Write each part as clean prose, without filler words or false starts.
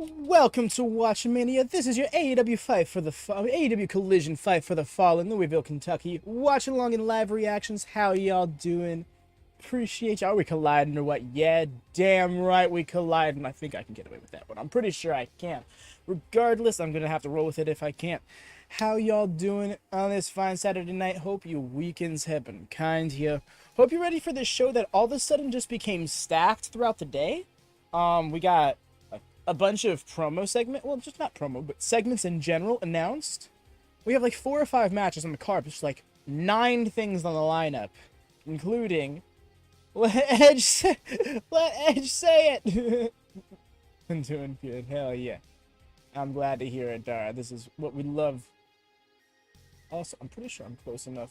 Welcome to WatchaMania. This is your AEW fight for the AEW Collision fight for the Fallen, Louisville, Kentucky. Watch along in live reactions. How y'all doing? Appreciate y'all. Are we colliding or what? Yeah, damn right we collide, and I think I can get away with that one. I'm pretty sure I can. Regardless, I'm gonna have to roll with it if I can't. How y'all doing on this fine Saturday night? Hope your weekends have been kind here. Hope you're ready for this show that all of a sudden just became stacked throughout the day. We got a bunch of promo well, just not promo, but segments in general announced. We have like 4 or 5 matches on the card, just like 9 things on the lineup, including let Edge say it. I'm doing good. Hell yeah. I'm glad to hear it, Dara. This is what we love. Also, I'm pretty sure I'm close enough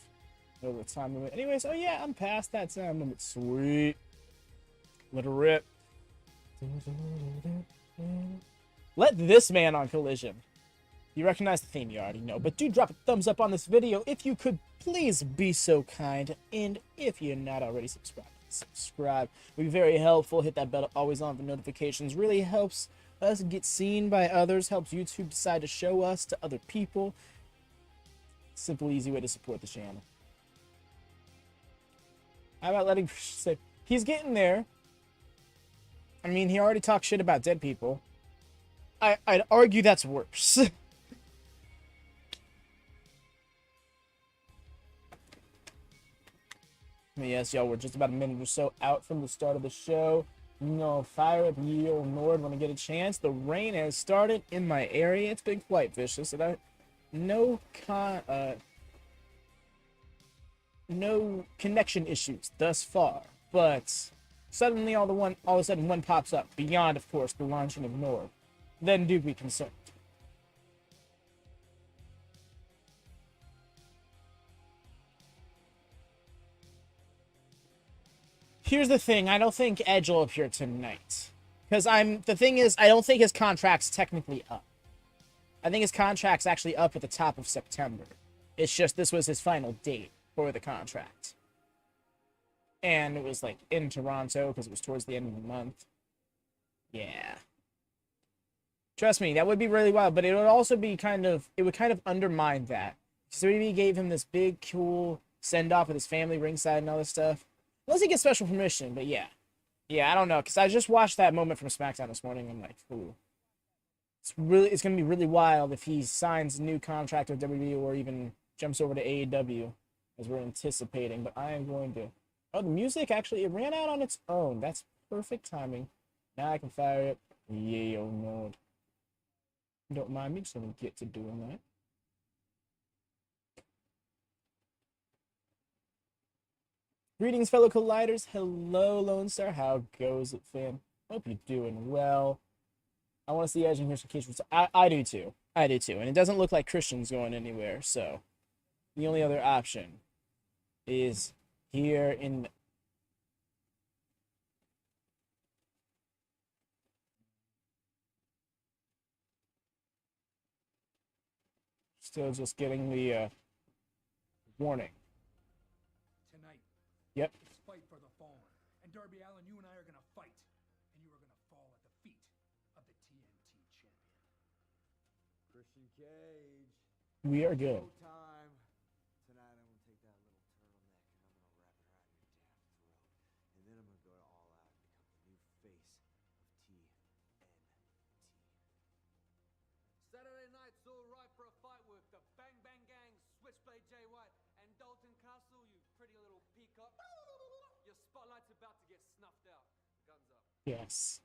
to the time limit. Anyways, oh yeah, I'm past that time limit. Sweet. Let her rip. Let this man on Collision. You recognize the theme, you already know, but do drop a thumbs up on this video if you could please be so kind, and if you're not already subscribed, subscribe. It would be very helpful. Hit that bell always on for notifications. Really helps us get seen by others, helps YouTube decide to show us to other people. Simple, easy way to support the channel. How about letting say he's getting there? I mean, he already talked shit about dead people. I'd argue that's worse. Yes, y'all, we're just about a minute or so out from the start of the show. You know, fire up ye old Nord when I get a chance. The rain has started in my area. It's been quite vicious, and no connection issues thus far. But suddenly, all of a sudden, one pops up beyond, of course, the launching of Nord. Then do be concerned. Here's the thing, I don't think Edge will appear tonight. Because the thing is, I don't think his contract's technically up. I think his contract's actually up at the top of September. It's just this was his final date for the contract. And it was like in Toronto because it was towards the end of the month. Yeah. Trust me, that would be really wild, but it would also be it would kind of undermine that. So maybe he gave him this big, cool send-off with his family ringside and all this stuff. Unless he gets special permission, but yeah. Yeah, I don't know, because I just watched that moment from SmackDown this morning, and I'm like, ooh. It's going to be really wild if he signs a new contract with WWE or even jumps over to AEW, as we're anticipating, but I am going to... Oh, the music, actually, it ran out on its own. That's perfect timing. Now I can fire it. Yeah, oh no. Don't mind me, just gonna get to doing that. Greetings, fellow colliders. Hello, Lone Star. How goes it, fam? Hope you're doing well. I want to see Edge in here some case. I do too. I do too. And it doesn't look like Christian's going anywhere, so the only other option is here in... Still just getting the warning. Tonight. Yep. It's fight for the fallen. And Darby Allin, you and I are gonna fight. And you are gonna fall at the feet of the TNT champion. Christian Cage. We are good. Time. Tonight I'm gonna take that little turtleneck and I'm gonna wrap it around your damn throat. And then I'm gonna go all out and become the new face of TNT. Saturday night, so right for a fight with the Bang Bang Gang, Switchblade Jay White, and Dalton Castle, you pretty little peacock. Your spotlight's about to get snuffed out. Guns up. Yes.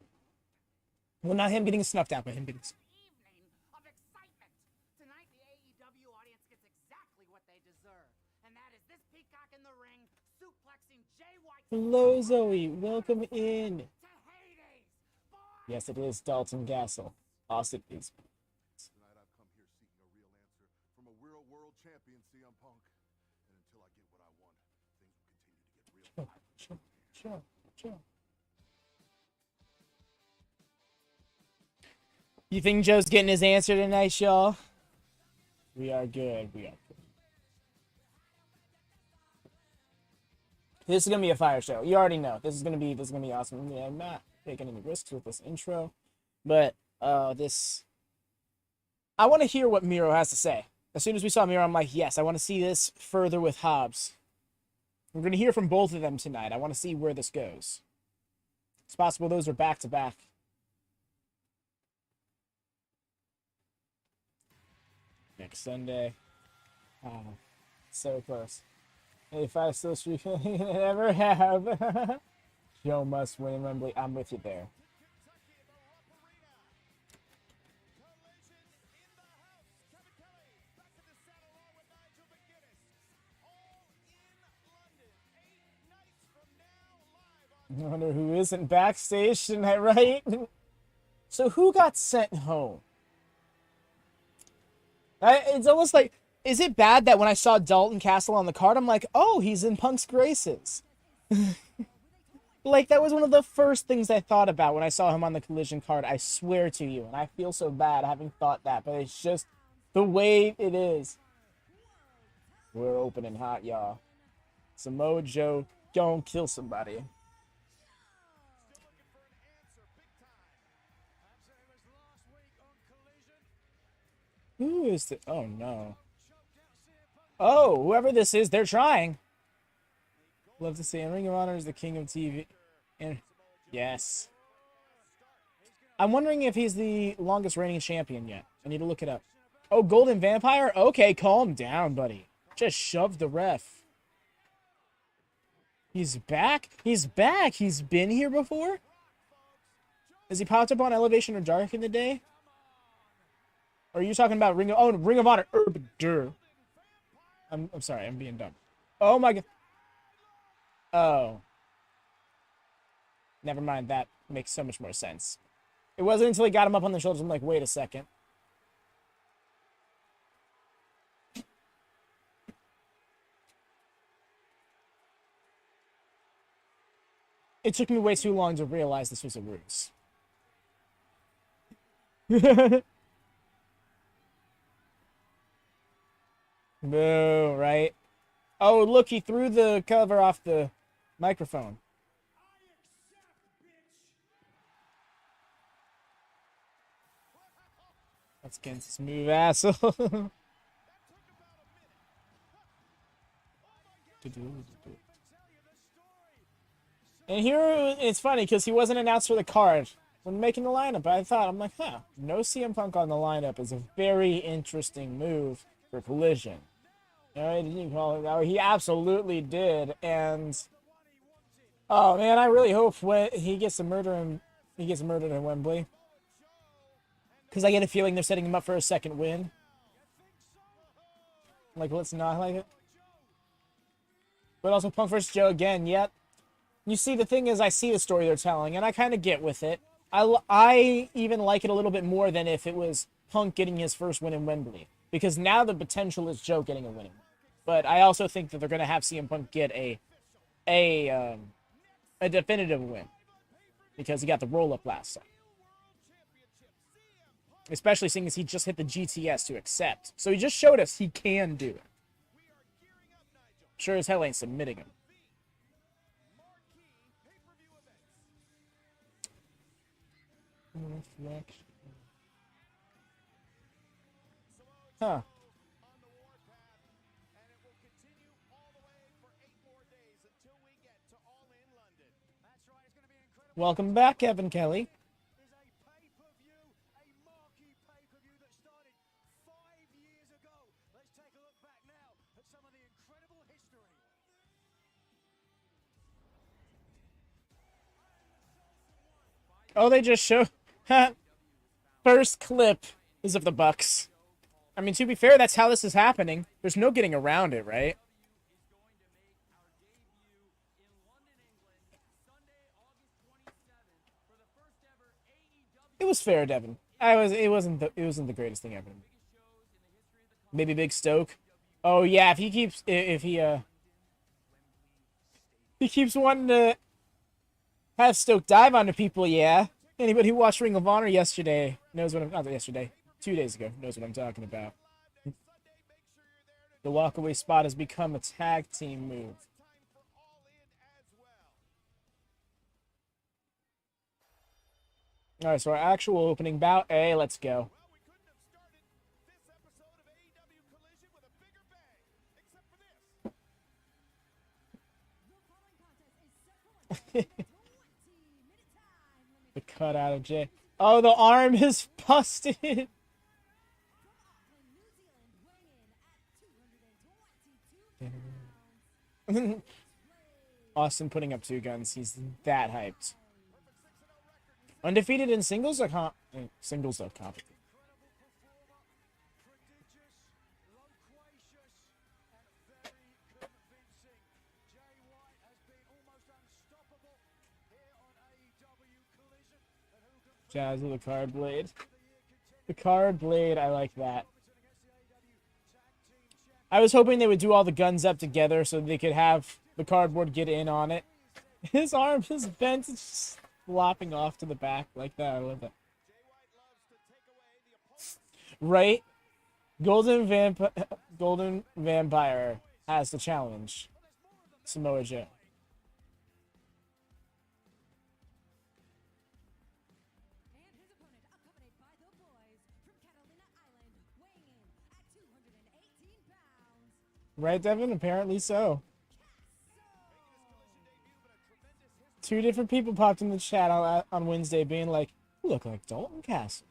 Well, not him getting snuffed out, but him getting... Evening of excitement. Tonight, the AEW audience gets exactly what they deserve, and that is this peacock in the ring suplexing Jay White. Hello, Zoe. Welcome in. To Hades. Boy! Yes, it is Dalton Castle. Austin is... Tonight I've come here seeking a real answer from a real world champion, CM Punk. And until I get what I want, things will continue to get real. Sure. You think Joe's getting his answer tonight, y'all? We are good. This is gonna be a fire show. You already know. This is gonna be awesome. I'm not taking any risks with this intro, but this. I want to hear what Miro has to say. As soon as we saw Miro, I'm like, yes, I want to see this further with Hobbs. We're going to hear from both of them tonight. I want to see where this goes. It's possible those are back-to-back. Next Sunday. Oh, so close. If I still streak, I never have. Joe must win in Wembley. I'm with you there. I wonder who isn't backstage tonight, right? So who got sent home? It's almost like, is it bad that when I saw Dalton Castle on the card, I'm like, oh, he's in Punk's graces? Like, that was one of the first things I thought about when I saw him on the Collision card, I swear to you. And I feel so bad having thought that, but it's just the way it is. We're open and hot, y'all. Samoa Joe, go and kill somebody. Who is the... Oh, no. Oh, whoever this is, they're trying. Love to say, Ring of Honor is the king of TV. And yes. I'm wondering if he's the longest reigning champion yet. I need to look it up. Oh, Golden Vampire? Okay, calm down, buddy. Just shove the ref. He's back? He's back. He's been here before? Has he popped up on Elevation or Dark in the day? Or are you talking about Ring of Honor? Durr. I'm sorry, I'm being dumb. Oh my god. Oh. Never mind, that makes so much more sense. It wasn't until he got him up on the shoulders, I'm like, wait a second. It took me way too long to realize this was a ruse. No, right? Oh, look, he threw the cover off the microphone. That's against his move, asshole. And here, it's funny, because he wasn't announced for the card when making the lineup. I'm like, huh, no CM Punk on the lineup is a very interesting move for Collision. No, he didn't call it that. He absolutely did, and oh man, I really hope when he gets murdered in Wembley, because I get a feeling they're setting him up for a second win. Like, let's not like it. But also Punk versus Joe again. Yet, you see, the thing is, I see the story they're telling, and I kind of get with it. I even like it a little bit more than if it was Punk getting his first win in Wembley, because now the potential is Joe getting a win. But I also think that they're going to have CM Punk get a definitive win, because he got the roll-up last time. Especially seeing as he just hit the GTS to accept. So he just showed us he can do it. Sure as hell ain't submitting him. Huh. Welcome back, Kevin Kelly. Oh, they just show... First clip is of the Bucks. I mean, to be fair, that's how this is happening. There's no getting around it, right? It was fair, Devin. It wasn't the greatest thing ever. Maybe Big Stoke. Oh yeah, he keeps wanting to have Stoke dive onto people, yeah. Anybody who watched Ring of Honor yesterday knows what I'm... Not yesterday. 2 days ago knows what I'm talking about. The walkaway spot has become a tag team move. All right, so our actual opening bout. Hey, let's go. Well, we couldn't have started this episode of AEW Collision with a bigger bang, except for this. The cut out of Jay. Oh, the arm is busted. Austin putting up 2 guns. He's that hyped. Undefeated in singles or singles of comp. Jazz with the card blade. The card blade, I like that. I was hoping they would do all the guns up together so they could have the cardboard get in on it. His arm is bent, it's just flopping off to the back like that. I love that. Right? Golden Vampire has the challenge. Samoa Joe. Right, Devin? Apparently so. 2 different people popped in the chat on Wednesday being like, you look like Dalton Castle.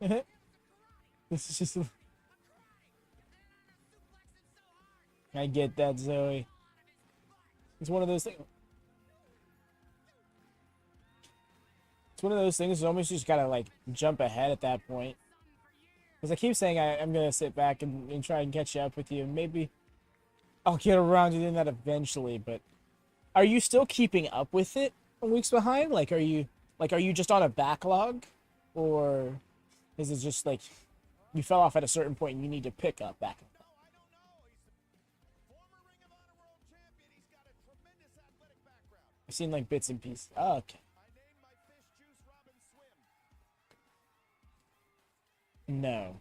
This is just... I get that, Zoe. It's one of those things... It's one of those things, you almost just gotta, like, jump ahead at that point. Because I keep saying I'm gonna sit back and try and catch up with you. Maybe I'll get around to doing that eventually, but... Are you still keeping up with it weeks behind? Like, are you just on a backlog? Or is it just, like, you fell off at a certain point and you need to pick up back? I've seen, like, bits and pieces. Oh, okay. No.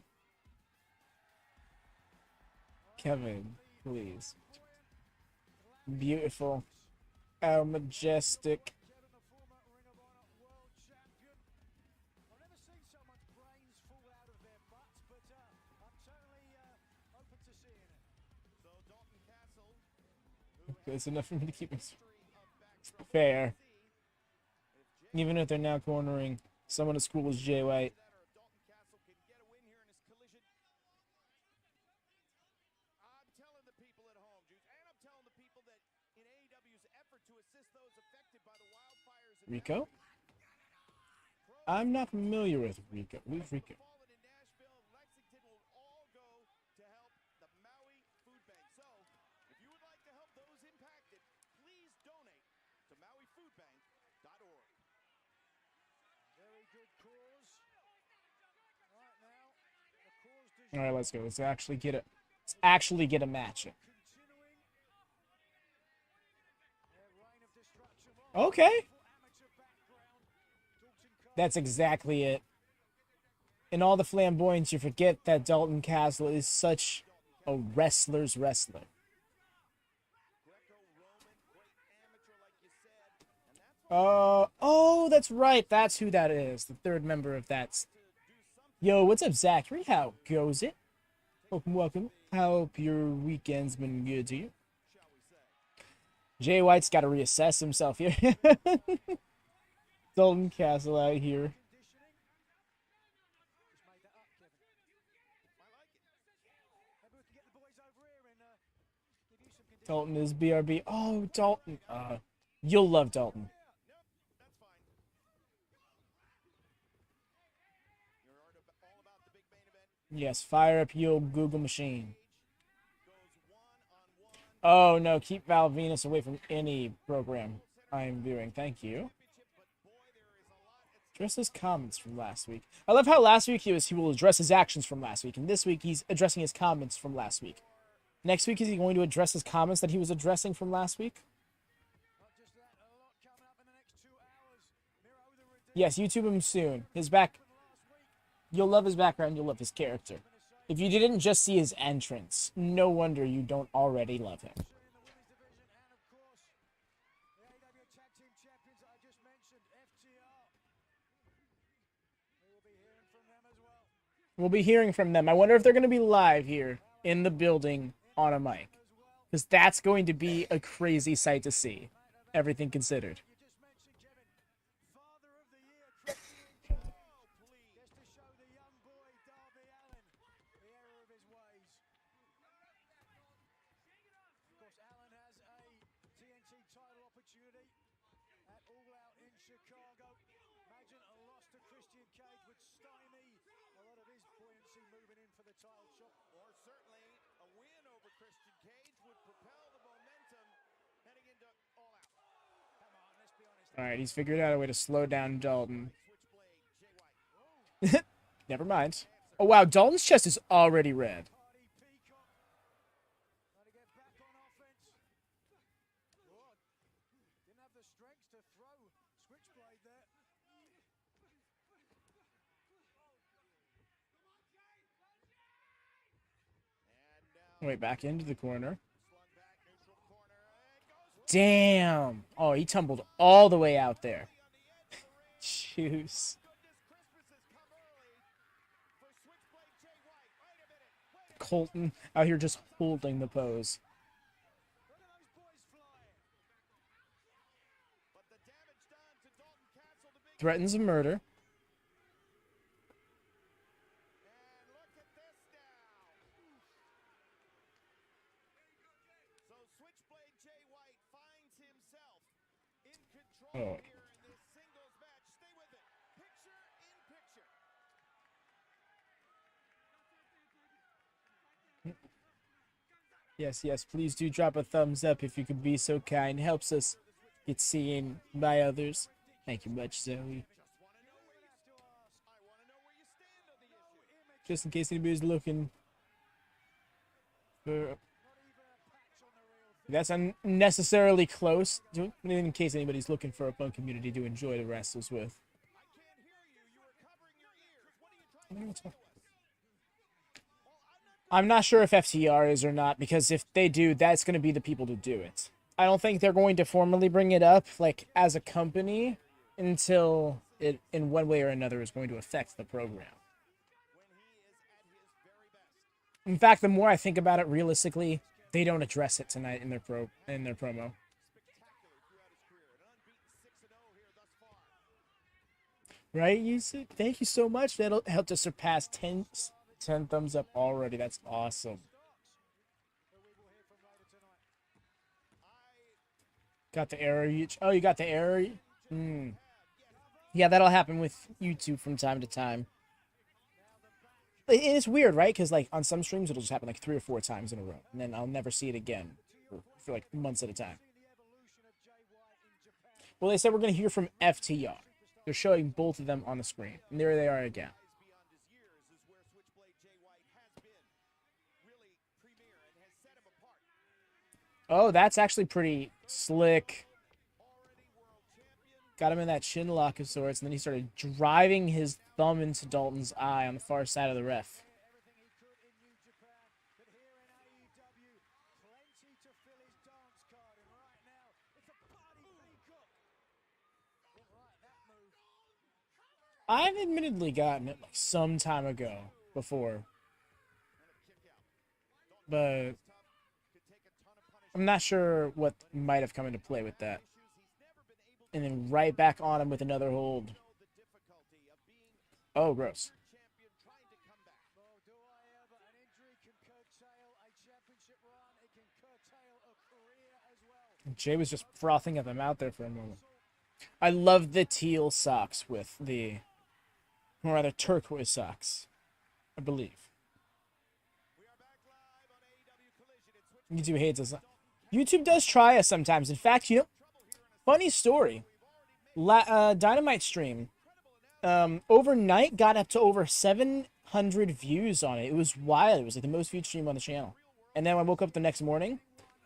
Kevin, please. Beautiful. Oh, majestic. It's enough for me to keep it fair. Even if they're now cornering someone as cool as Jay White. Rico? I'm not familiar with Rico. Who's Rico? All right, let's go. Let's actually get it. Let's actually get a match. Okay. That's exactly it. In all the flamboyance, you forget that Dalton Castle is such a wrestler's wrestler. Oh, that's right. That's who that is. The 3rd member of that. Yo, what's up, Zachary? How goes it? Welcome, welcome. Hope your weekend's been good to you. Jay White's got to reassess himself here. Dalton Castle out here. Dalton is BRB. Oh, Dalton. You'll love Dalton. Yes, fire up your Google machine. Oh, no, keep Val Venus away from any program I'm viewing. Thank you. Address his comments from last week. I love how last week he will address his actions from last week, and this week he's addressing his comments from last week. Next week, is he going to address his comments that he was addressing from last week? Yes, YouTube him soon. His back... You'll love his background, you'll love his character. If you didn't just see his entrance, no wonder you don't already love him. We'll be hearing from them. I wonder if they're going to be live here in the building on a mic. Because that's going to be a crazy sight to see, everything considered. Father of the Year, Christian Cage. Just to show the young boy, Darby Allin, the error of his ways. Of course, Allin has a TNT title opportunity at All Out in Chicago. Imagine a loss to Christian Cage would stymie a lot of his buoyancy moving in for the title shot. Or certainly a win over Christian Cage would propel the momentum heading into All Out. Come on, let's be honest. All right, he's figured out a way to slow down Dalton. Switchblade Jay White. Never mind. Oh, wow, Dalton's chest is already red. Party Peacock. Trying to get back on offense. Good. Didn't have the strength to throw Switchblade there. Wait, back into the corner. Slung back, neutral corner, and goes Damn. Oh, he tumbled all the way out there. Jeez. Goodness, Christmas has come early for Switchblade Jay White. Wait a minute. Wait a Colton out here just holding the pose. Look at those boys flying. But the damage done to Dalton Castle, the big Threatens a murder. and look at this now. So Switchblade Jay White finds himself in control Oh. here in this singles match. Stay with it. Picture in picture. Yes, yes, please do drop a thumbs up if you could be so kind. Helps us get seen by others. Thank you much, Zoe. I want to know where you stand on the issue. Just in case anybody's looking for... That's unnecessarily close, in case anybody's looking for a fun community to enjoy the wrestles with. I can't hear you. You were covering your ears. What are you trying to say to us? I'm not sure if FTR is or not, because if they do, that's going to be the people to do it. I don't think they're going to formally bring it up, like, as a company, until it, in one way or another, is going to affect the program. When he is at his very best. In fact, the more I think about it realistically, they don't address it tonight in their promo. Spectacular throughout his career. An unbeaten 6-0 here thus far. Right, Yusuf? Thank you so much. That'll help to surpass 10 thumbs up already. That's awesome. Got the error. Oh, you got the error? Yeah, that'll happen with YouTube from time to time. And it's weird, right? Because, like, on some streams, it'll just happen, like, 3 or 4 times in a row. And then I'll never see it again for like, months at a time. Well, they said we're going to hear from FTR. They're showing both of them on the screen. And there they are again. Beyond his years is where Switchblade Jay White has been. Really premier and has set him apart. Oh, that's actually pretty slick. Already world champion. Got him in that chin lock of sorts, and then he started driving his thumb into Dalton's eye on the far side of the ref. Everything he could in New Japan, but here in AEW, plenty to fill his dance card. And right now, it's a party peacock. Didn't like that move. I've admittedly gotten it like some time ago before, but I'm not sure what might have come into play with that. And then right back on him with another hold. Oh, gross. Well, do I ever? An injury can curtail a championship run. It can curtail a career as well. Jay was just frothing at them out there for a moment. I love the teal socks with the, or rather turquoise socks, I believe. We are back live on AEW Collision. It's YouTube hates us. YouTube does try us sometimes. In fact, you know, funny story. Dynamite stream, overnight got up to over 700 views on it. It was wild. It was like the most viewed stream on the channel. And then when I woke up the next morning,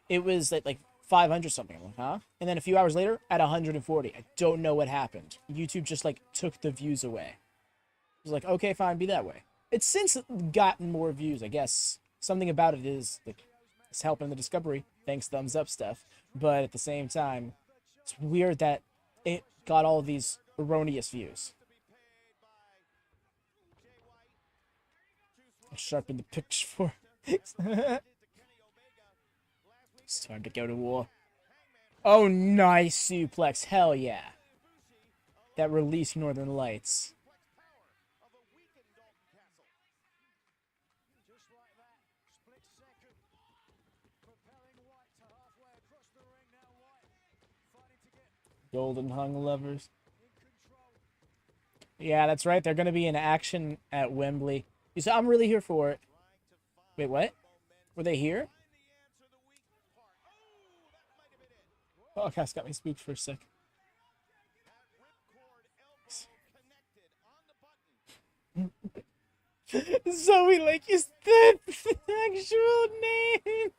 it was like 500 something. I'm like, huh? And then a few hours later, at 140. I don't know what happened. YouTube just like took the views away. It was like, okay, fine, be that way. It's since gotten more views, I guess. Something about it is like it's helping the discovery. Thanks, thumbs up stuff. But at the same time, it's weird that it got all these erroneous views. I'll sharpen the pitchfork. It's time to go to war. Oh, nice suplex. Hell yeah. That released Northern Lights. Just like that, split second, propelling White to halfway across the ring. Now White fighting to get Golden Hung Lovers. in control. Yeah, that's right. They're going to be in action at Wembley. You said I'm really here for it. Wait, what? Were they here? Oh, Cass got me spooked for a sec. Zoe Lake is the actual name.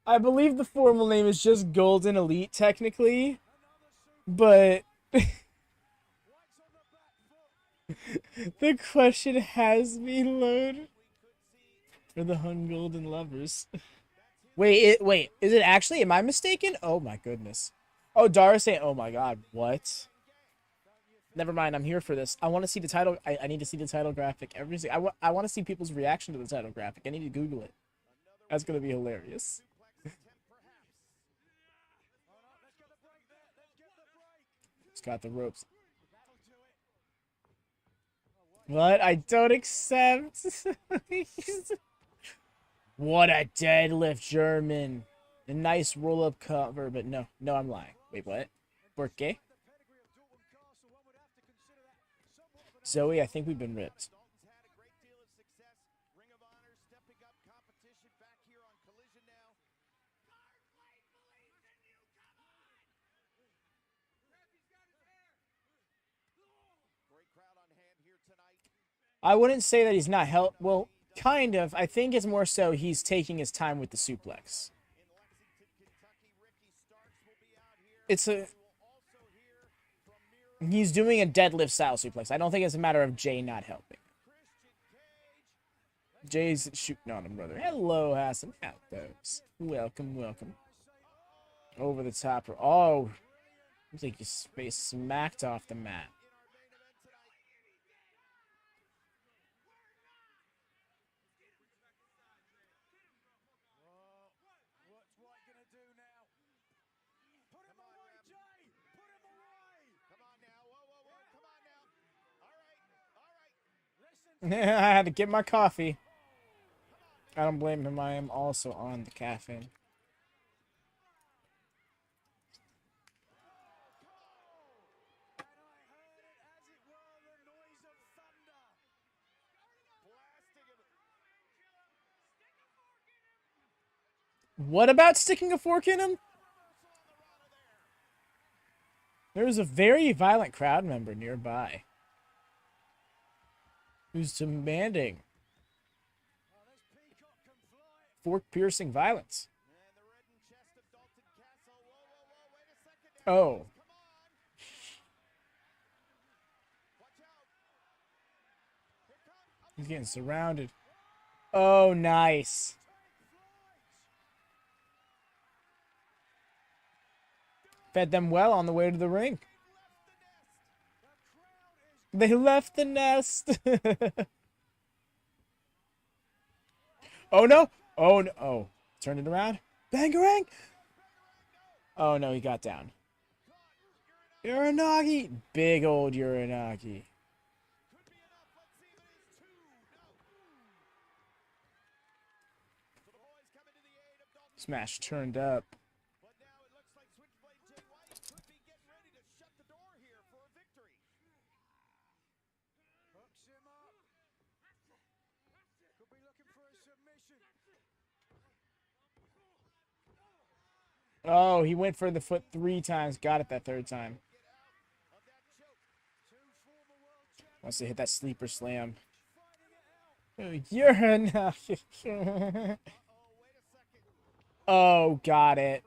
I believe the formal name is just Golden Elite, technically, but the question has me load for the Hun Golden Lovers. Wait, is it actually? Am I mistaken? Oh my goodness. Oh, Dara saying, oh my god, what? Never mind, I'm here for this. I want to see the title. I need to see the title graphic. I want to see people's reaction to the title graphic. I need to Google it. That's going to be hilarious. It's got the ropes. What? I don't accept. What a deadlift, German. A nice roll-up cover, but no, I'm lying. Wait, what? ¿Por qué? Zoe, I think we've been ripped. I wouldn't say that he's not help. Well, kind of. I think it's more so he's taking his time with the suplex. He's doing a deadlift style suplex. I don't think it's a matter of Jay not helping. Jay's shooting on him, brother. Hello, Hassan. How goes? Welcome. Over the top. Oh, looks like your space smacked off the mat. I had to get my coffee. I don't blame him. I am also on the caffeine. What about sticking a fork in him? There was a very violent crowd member nearby who's demanding fork-piercing violence. Oh. He's getting surrounded. Oh, nice. Fed them well on the way to the ring. They left the nest. Oh no! Oh no! Oh, turn it around. Bangarang! Oh no, he got down. Uranagi! Big old Uranagi. Smash turned up. Oh, he went for the foot 3 times. Got it that 3rd time. Wants to hit that sleeper slam. Oh, you're not. Oh, got it.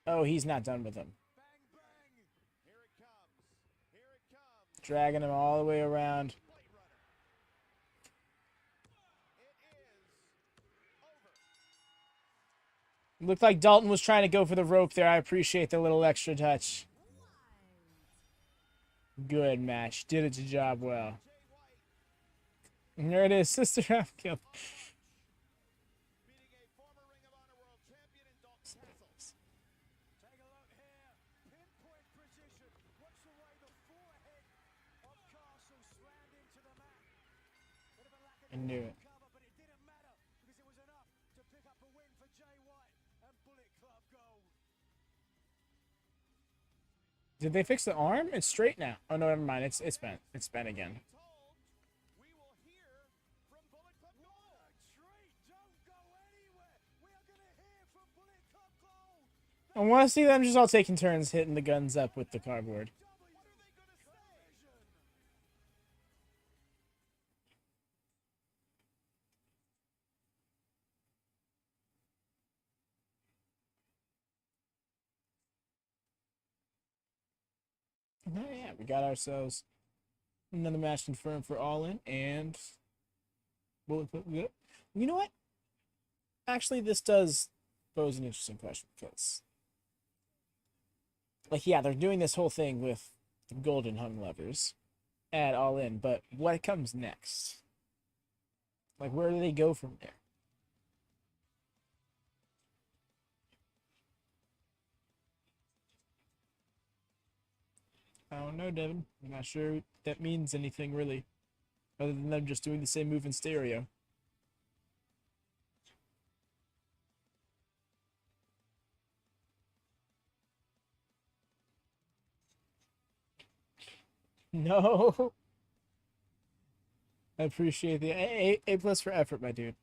Oh, he's not done with him. Dragging him all the way around. Looked like Dalton was trying to go for the rope there. I appreciate the little extra touch. Good match. Did its job well. And there it is, Sister Abigail. Beating a former Ring of Honor World Champion in Dalton Castle. Take a look here. Pinpoint precision. Watch the way the forehead of Castle slammed into the mat. Bit of a lack of I knew it. cover, but it didn't matter because it was enough to pick up a win for Jay White and Bullet Club Gold. Did they fix the arm? It's straight now. Oh no, never mind. It's bent. It's bent again. We will hear from Bullet Club Gold. Treat, don't go anywhere. We are going to hear from Bullet Club Gold. I want to see them just all taking turns hitting the guns up with the cardboard. What are they going to say? Oh yeah, we got ourselves another match confirmed for Allin and Bullet Club. You know what? Actually, this does pose an interesting question because, like, yeah, they're doing this whole thing with the golden hung levers at Allin, but what comes next? Like, where do they go from there? I don't know, Devin. I'm not sure that means anything really, other than them just doing the same move in stereo. No. I appreciate the A plus for effort, my dude.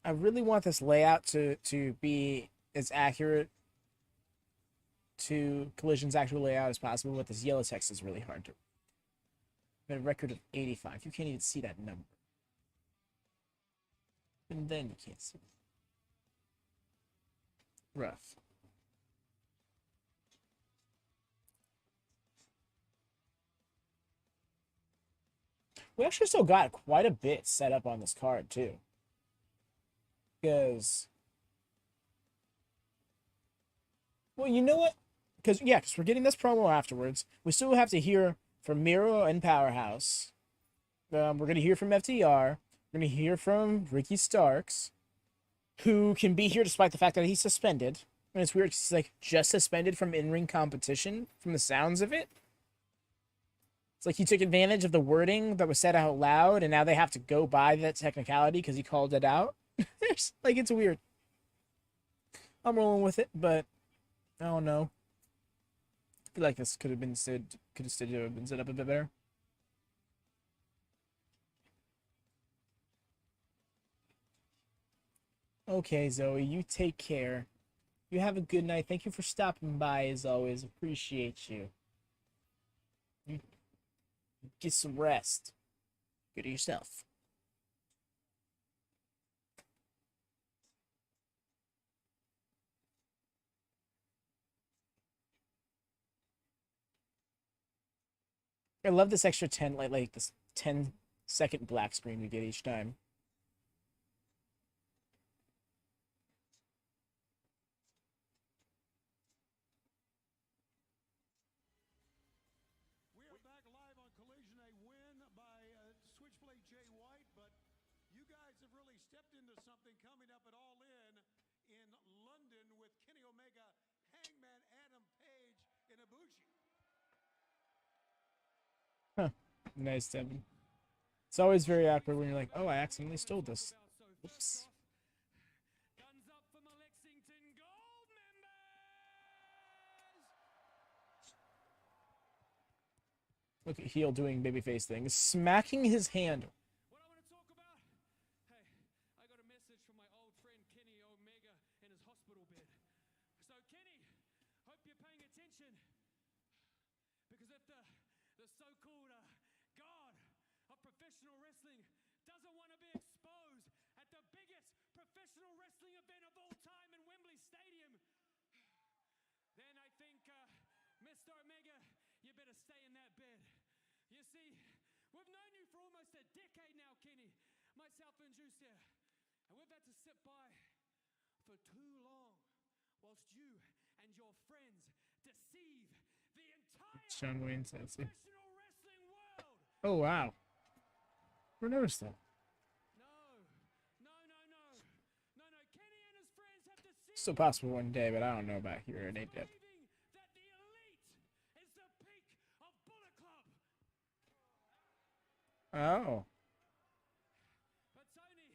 I really want this layout to be as accurate to Collision's actual layout as possible, but this yellow text is really hard to. A record of 85. You can't even see that number. And then you can't see it. Rough. We actually still got quite a bit set up on this card, too. Because, well, you know what? Because we're getting this promo afterwards. We still have to hear from Miro and Powerhouse. We're going to hear from FTR. We're going to hear from Ricky Starks, who can be here despite the fact that he's suspended. And it's weird, he's like just suspended from in-ring competition from the sounds of it. It's like he took advantage of the wording that was said out loud, and now they have to go by that technicality because he called it out. Like, it's weird. I'm rolling with it, but I don't know. I feel like this could have been set up a bit better. Okay, Zoe, you take care. You have a good night. Thank you for stopping by, as always. Appreciate you. You get some rest. Good to yourself. I love this extra 10, like this 10-second black screen we get each time. We are back live on Collision, a win by Switchblade Jay White, but you guys have really stepped into something coming up at All in London with Kenny Omega, Hangman Adam Page, and Ibushi. Huh. Nice, Devin. It's always very awkward when you're like, oh, I accidentally stole this. Oops. Guns up for my Lexington Gold members! Look at heel doing babyface things, smacking his hand. What I want to talk about? Hey, I got a message from my old friend Kenny Omega in his hospital bed. So Kenny, hope you're paying attention. Because if the so-called god of professional wrestling doesn't want to be exposed at the biggest professional wrestling event of all time in Wembley Stadium, then I think, Mr. Omega, you better stay in that bed. You see, we've known you for almost a decade now, Kenny. Myself and Juice here. And we've had to sit by for too long whilst you and your friends deceive the entire John Wayne says it. professional wrestling world. Oh wow. Never noticed that. No. Kenny and his friends have deceived Still possible one day, but I don't know about here in AEW. believing that the elite is the peak of Bullet Club. Oh. But Tony,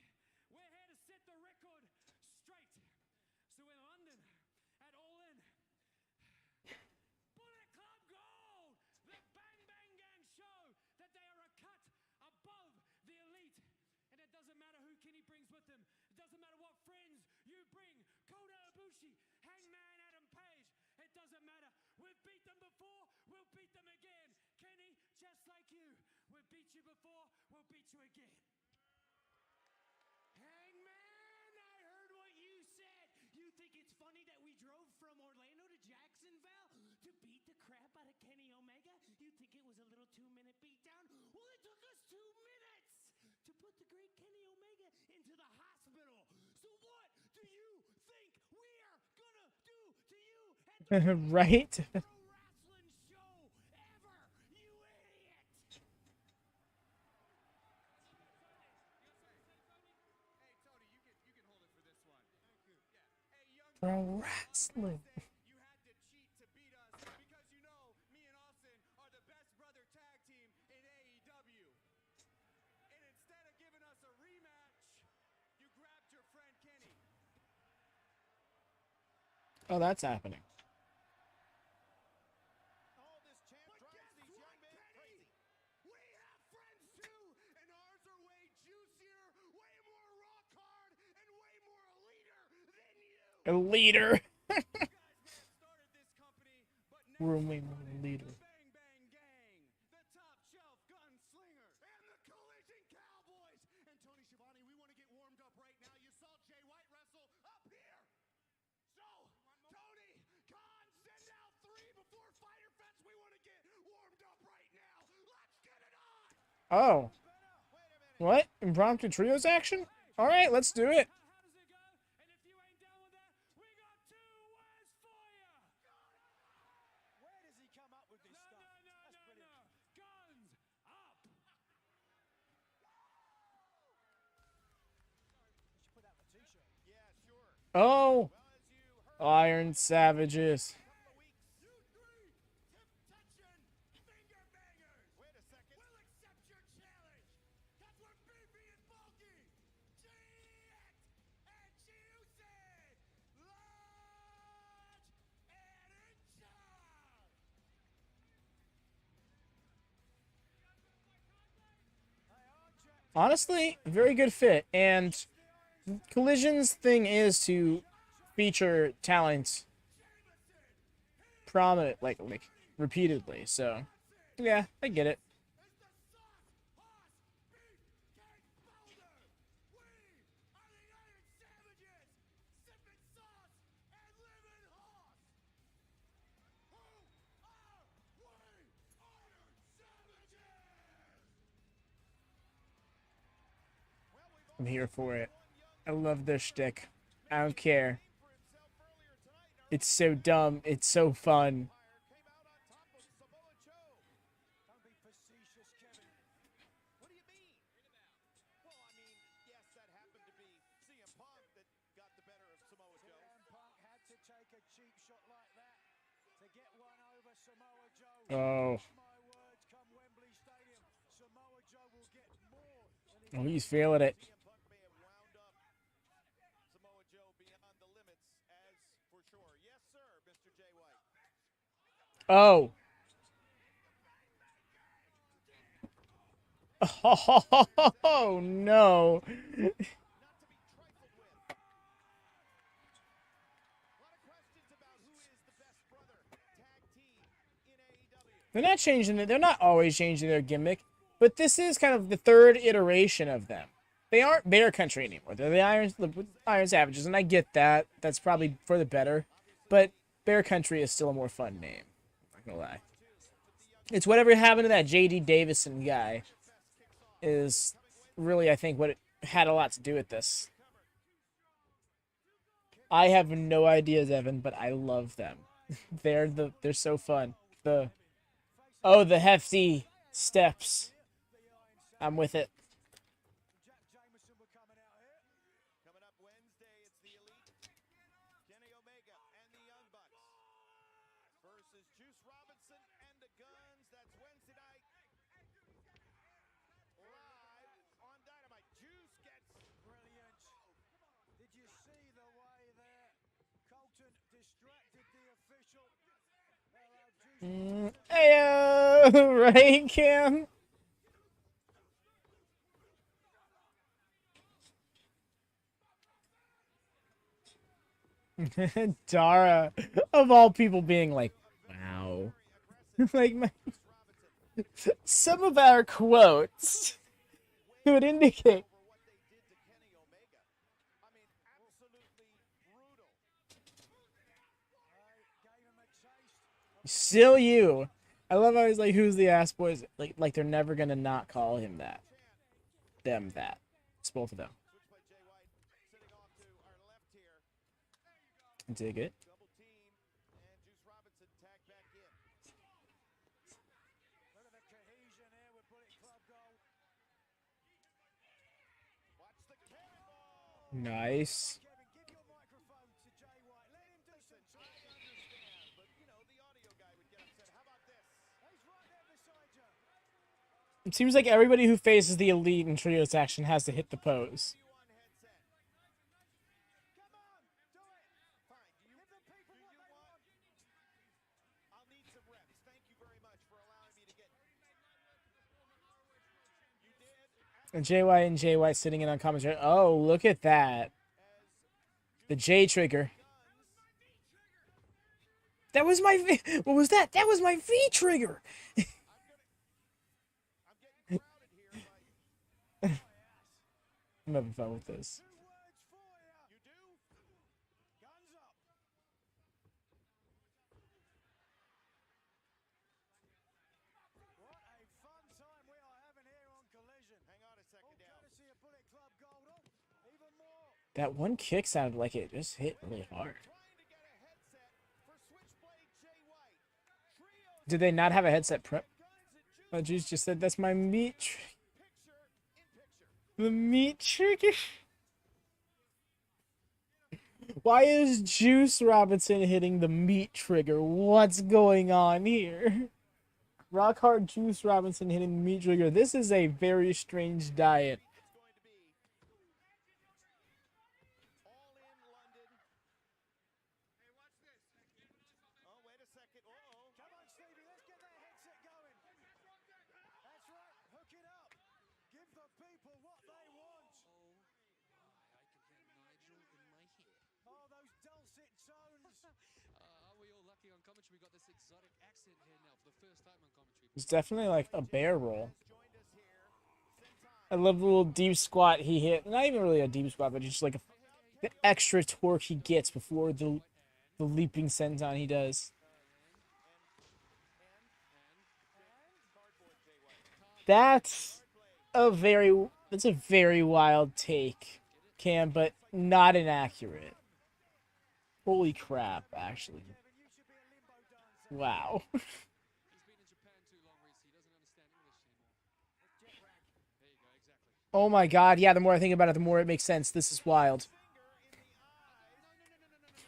we're here to set the record straight. So in London, at Allin, Bullet Club Gold, the Bang Bang Gang show that they are a cut above the elite. And it doesn't matter who Kenny brings with him. It doesn't matter what friends you bring. Kota Ibushi, Hangman Adam Page. It doesn't matter. We've beat them before. We'll beat them again. Kenny, just like you. We've beat you before. We'll beat you again. Hangman, I heard what you said. You think it's funny that we drove from Orlando to Jacksonville to beat the crap out of Kenny Omega? You think it was a little 2-minute beatdown? Well, it took us 2 minutes to put the great Kenny Omega into the hospital. So what do you think we're gonna do to you at the Right? pro wrestling show ever, you idiot? Pro wrestling. You had to cheat to beat us because you know me and Austin are the best brother tag team in AEW. And instead of giving us a rematch, you grabbed your friend Kenny. Oh, that's happening. All this champ But drives guess these what, young men Kenny? crazy. We have friends too, and ours are way juicier, way more rock hard, and way more eliter than you. A leader. You guys may have started this company, but never We're way more started leader. the Bang Bang Gang, the top shelf gunslingers, and the Collision Cowboys. And Tony Schiavone, we want to get warmed up right now. You saw Jay White wrestle up here. So, Tony Khan, send out 3 before Fighter Fest. We want to get warmed up right now. Let's get it on. Oh. What? Impromptu trios action? Alright, let's do it. How does it go? And if you ain't down with that, we got 2 words for you. Where does he come up with this stuff? That's brilliant. Guns up. You should put out the t-shirt. Yeah, sure. Oh. Well, as you heard Iron Savages. a couple of weeks. You 3, Temptation, finger bangers. Wait a second. We'll accept your challenge. Cause we're beefy and bulky. Jacked and juicy. Large and in charge. Honestly, very good fit. And Collision's thing is to feature talent prominent, like repeatedly. So, yeah, I get it. It's the soft horse beefcake boulder. We are the Iron Savages, sipping sauce and living horse. Who are we, Iron Savages? I'm here for it. I love their shtick. I don't care. It's so dumb. It's so fun. Came out on top of Samoa Joe. Don't be facetious, Kevin. What do you mean? Well, I mean, yes, that happened to be CM Punk that got the better of Samoa Joe. CM Punk had to take a cheap shot like that to get one over Samoa Joe. Oh. My words, come Wembley Stadium, Samoa Joe will get more than he Oh, he's feeling it. CM Punk may have wound up Samoa Joe beyond the limits, as for sure. Yes, sir, Mr. Jay White. Oh. Oh, no. Not to be trifled with. A lot of questions about who is the best brother tag team in AEW. They're not changing it. They're not always changing their gimmick. But this is kind of the 3rd iteration of them. They aren't Bear Country anymore. They're the Iron Savages, and I get that. That's probably for the better. But Bear Country is still a more fun name. I'm not gonna lie. It's whatever happened to that J.D. Davison guy is really, I think, what it had a lot to do with this. I have no ideas, Evan, but I love them. They're so fun. The hefty steps. I'm with it. Coming up Wednesday, it's the Elite, Kenny Omega and the Young Bucks versus Juice Robinson and the Guns. That's Wednesday night live on Dynamite. Juice gets brilliant. Did you see the way there? Colton distracted the official. Ayo, right, Cam? Dara, of all people, being like, wow. Like, some of our quotes would indicate. For what they did to Kenny Omega. I mean, absolutely brutal. Gave him a taste. Still you. I love how he's like, who's the ass boys? Like they're never gonna not call him that. Them that. It's both of them. Switch by Jay White. Sitting off to our left here. Dig it. Double team. And Juice Robinson tagged back in. Look at the cohesion there with Bullet Club Gold. Watch the cannonball. Nice. Kevin, give your microphone to Jay White. Let him do some. I understand, but you know, the audio guy would get upset. How about this? He's right there beside you. It seems like everybody who faces the Elite in Trios action has to hit the pose. You on headset. Come on, do it. Fine. Do you give the people what they want? I'll need some reps. Thank you very much for allowing me to get. You did. And JY and JY sitting in on commentary. Oh, look at that. The J trigger. That was my V. What was that? That was my V trigger. I'm getting crowded here. I'm having fun with this. 2 words for you. You do? Guns up. What a fun time we are having here on Collision. Hang on a second now. Courtesy of Bullet Club Gold. Oh, even more. That one kick sounded like it just hit really hard. Trying to get a headset for Switchblade Jay White. Trios Did they not have a headset prep? Guns and Juice Oh, Juice just said that's my meat. picture in picture. The meat trigger. Why is Juice Robinson hitting the meat trigger? What's going on here? Rock hard Juice Robinson hitting the meat trigger. This is a very strange diet. It's going to be all in London. Hey, watch this. Oh, wait a second. Uh-oh. Come on, Stevie. Let's get that headset going. That's right. Hook it up. Give the people what they want. Oh, those dulcet tones. Are we all lucky on commentary? We got this exotic accent here now for the first time on commentary. It's definitely like a bear roll. Joined us here. I love the little deep squat he hit. Not even really a deep squat, but just like the extra torque he gets before the leaping senton he does. That's a very wild take, Cam, but not inaccurate. Holy crap, actually. Wow. He's been in Japan too long, Reese. He doesn't understand English anymore. There you go, exactly. Oh my god, yeah, the more I think about it, the more it makes sense. This is wild. No. You don't know this.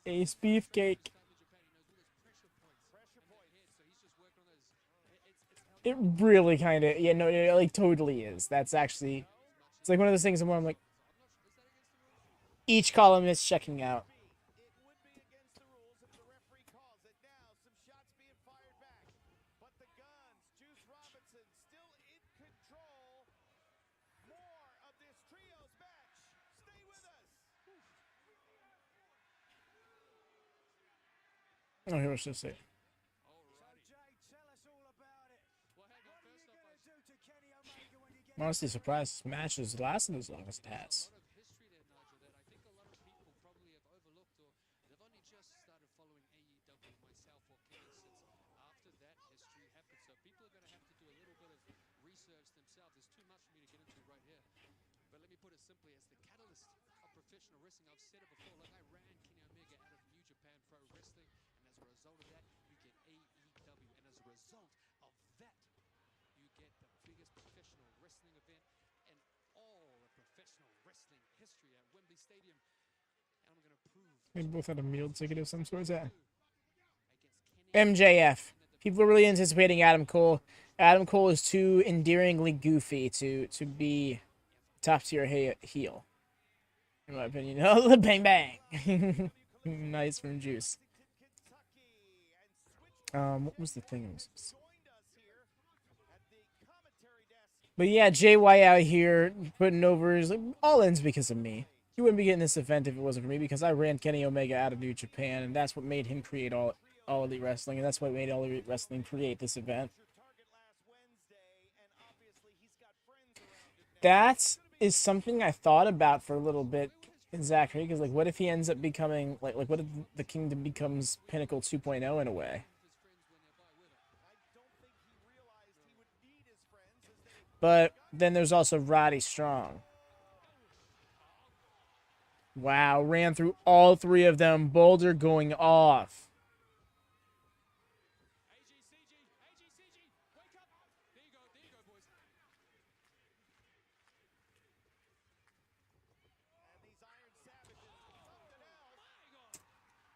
Juice has Ace beefcake. time in Japan. He knows all those pressure points. So he's just working on those. It really kind of, yeah, no, it like totally is. That's actually, it's like one of those things where I'm like, each column is checking out. It would be against the rules if the referee calls it. Now, some shots being fired back. But the Guns, Juice Robinson, still in control. More of this trios match. Stay with us. Oh, here, what's this say? So, Jay, tell us all about it. Well, hang on. What are you First off, going to do to Kenny Omega when you get I'm honestly surprised this match has lasted as long as it has. a lot of history there, Nigel, that I think a lot of people probably have overlooked, or they've only just started following AEW, myself or Kenny, since after but let me put it simply as the catalyst of professional wrestling. I've said it before, like I ran Kenny Omega out of New Japan Pro Wrestling, and as a result of that, you get AEW, and as a result of that, you get the biggest professional wrestling event in all of professional wrestling history at Wembley Stadium. And I'm going to prove We both had a meal ticket of some sort. That against Kenny MJF. People are really anticipating Adam Cole. Adam Cole is too endearingly goofy to be top tier heel, in my opinion. Oh, the bang bang. Nice from Juice. What was the thing? But yeah, Jay White out here putting over his Allin's because of me. He wouldn't be getting this event if it wasn't for me, because I ran Kenny Omega out of New Japan, and that's what made him create all Elite Wrestling, and that's what made All Elite Wrestling create this event. That is something I thought about for a little bit in Zachary, because like, what if he ends up becoming like what if the Kingdom becomes Pinnacle 2.0 in a way? But then there's also Roddy Strong. Wow, ran through all three of them. Boulder going off.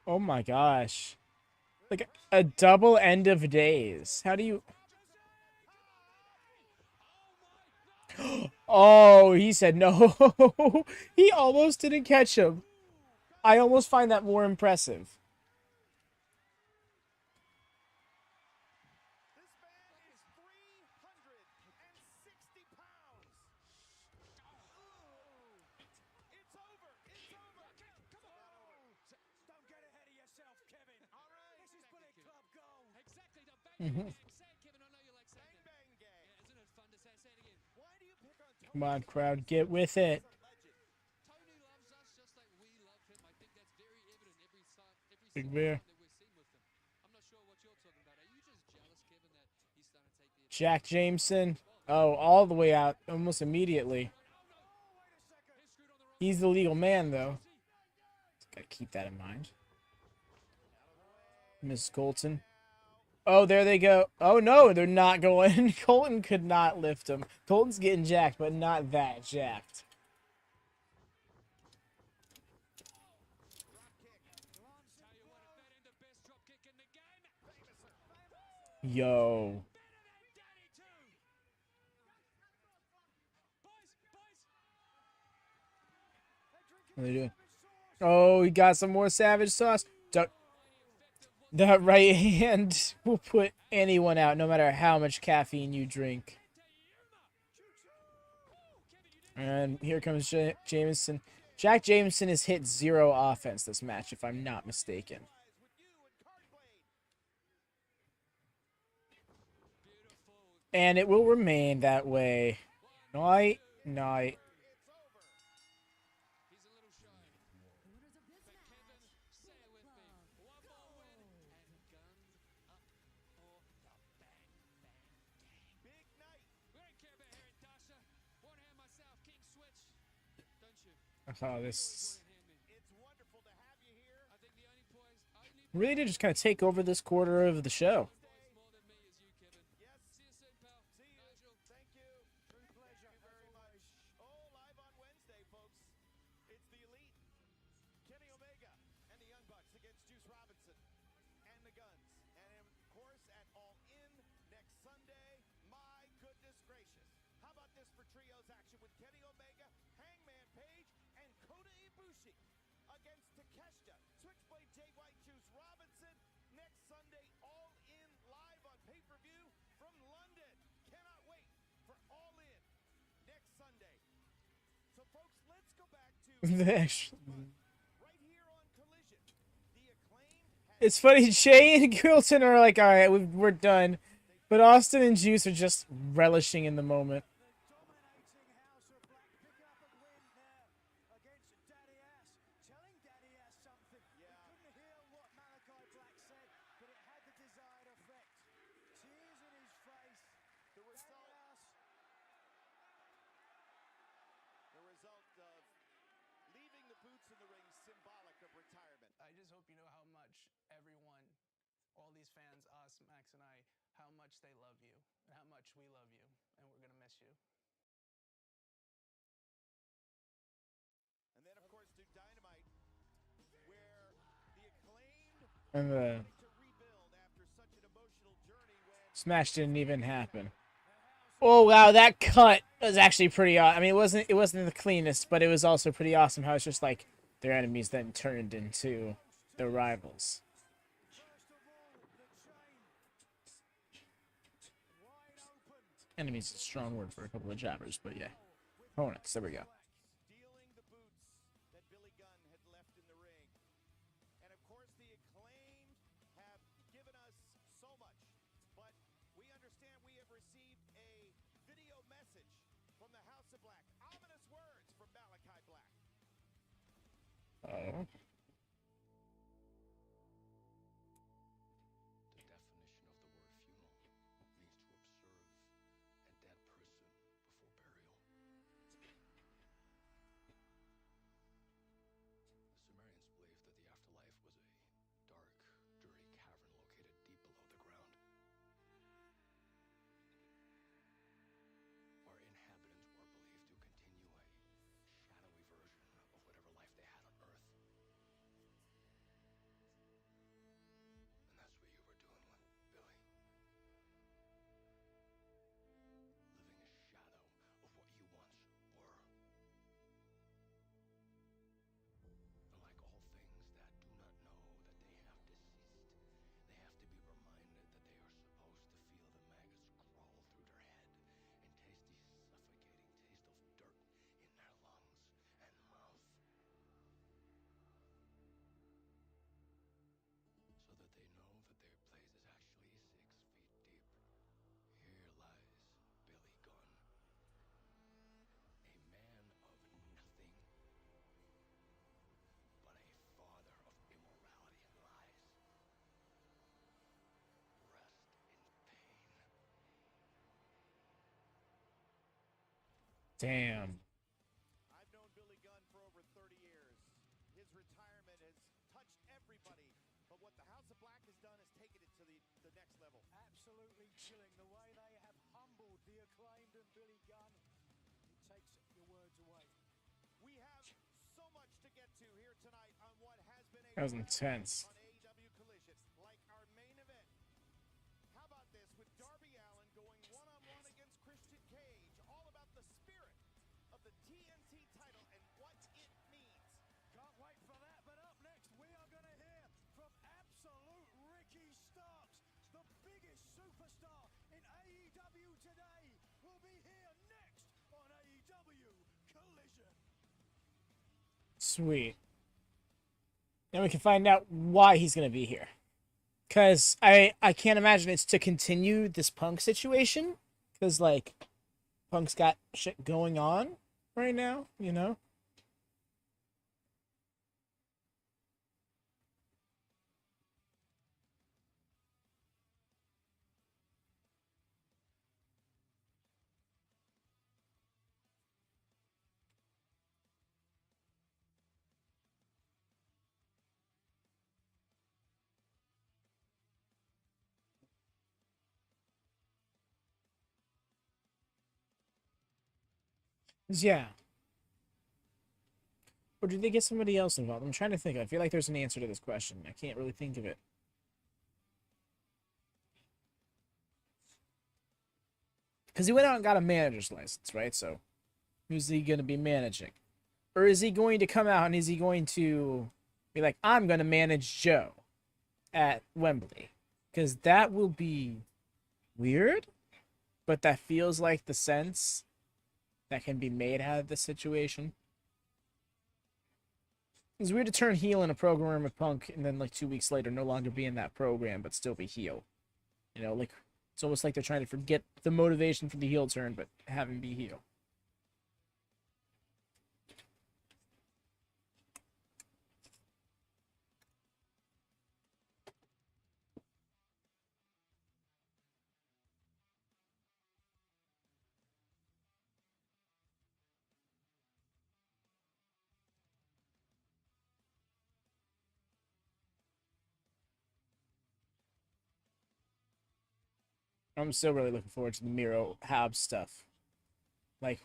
Oh my gosh. Like a double end of days. How do you... Oh, he said no. He almost didn't catch him. I almost find that more impressive. Come on, crowd, get with it. Big Bear. Jack Jameson. Oh, all the way out almost immediately. He's the legal man, though. Gotta keep that in mind. Miss Colton. Oh, there they go. Oh, no, they're not going. Colton could not lift him. Colton's getting jacked, but not that jacked. Yo. What are they doing? Oh, he got some more Savage sauce. That right hand will put anyone out, no matter how much caffeine you drink. And here comes Jameson. Jack Jameson has hit 0 offense this match, if I'm not mistaken. And it will remain that way. Night, night. Oh, this really did just kind of take over this quarter of the show. It's funny, Jay and Gilton are like, all right, we're done. But Austin and Juice are just relishing in the moment. in the ring symbolic of retirement. I just hope you know how much everyone, all these fans, us, Max and I, how much they love you and how much we love you, and we're going to miss you. And then, of course, to Dynamite, where the Acclaimed And the to rebuild after such an emotional journey when smash didn't even happen. Oh wow, that cut was actually pretty awesome. I mean, it wasn't the cleanest, but it was also pretty awesome how it's just like their enemies then turned into their rivals. Enemies is a strong word for a couple of jobbers, but yeah. Opponents, there we go. stealing the boots that Billy Gunn had left in the ring. And of course, the Acclaimed have given us so much, but we understand we have received a video message from the House of Black. Ominous words from Malachi Black. Oh. The definition of the word funeral means to observe a dead person before burial. The Sumerians believed that the afterlife was a dark, dirty cavern located deep below the ground, where inhabitants were believed to continue a shadowy version of whatever life they had on Earth. And that's what you were doing, Billy. Living a shadow of what you once were. And like all things that do not know that they have deceased, they have to be reminded that they are supposed to feel the maggots crawl through their head and taste the suffocating taste of dirt in their lungs and mouth. So that they know that their place is actually 6 feet deep. Here lies Billy Gunn, a man of nothing, but a father of immorality and lies. Rest in pain. Damn. I've known Billy Gunn for over 30 years. His retirement has touched everybody, but what the House of Black has done is taken it to the next level. Absolutely chilling the way they have humbled the Acclaimed and Billy Gunn. It takes your words away. We have so much to get to here tonight on what has been a That was battle intense. on AEW Collision, like our main event. How about this with Darby Allin going one-on-one against Christian Cage, all about the spirit of the TNT title and what it means. Can't wait for that, but up next we are going to hear from Absolute Ricky Starks, the biggest superstar in AEW today, will be here next on AEW Collision. Sweet. Now we can find out why he's gonna be here. Cause I can't imagine it's to continue this Punk situation. Cause like Punk's got shit going on right now, you know? Yeah. Or did they get somebody else involved? I'm trying to think. I feel like there's an answer to this question. I can't really think of it. Because he went out and got a manager's license, right? So who's he going to be managing? Or is he going to come out and is he going to be like, I'm going to manage Joe at Wembley? Because that will be weird, but that feels like the sense that can be made out of this situation. It's weird to turn heel in a program with Punk and then like 2 weeks later no longer be in that program but still be heel. You know, like it's almost like they're trying to forget the motivation for the heel turn but have him be heel. I'm still really looking forward to the Miro Hobbs stuff. Like,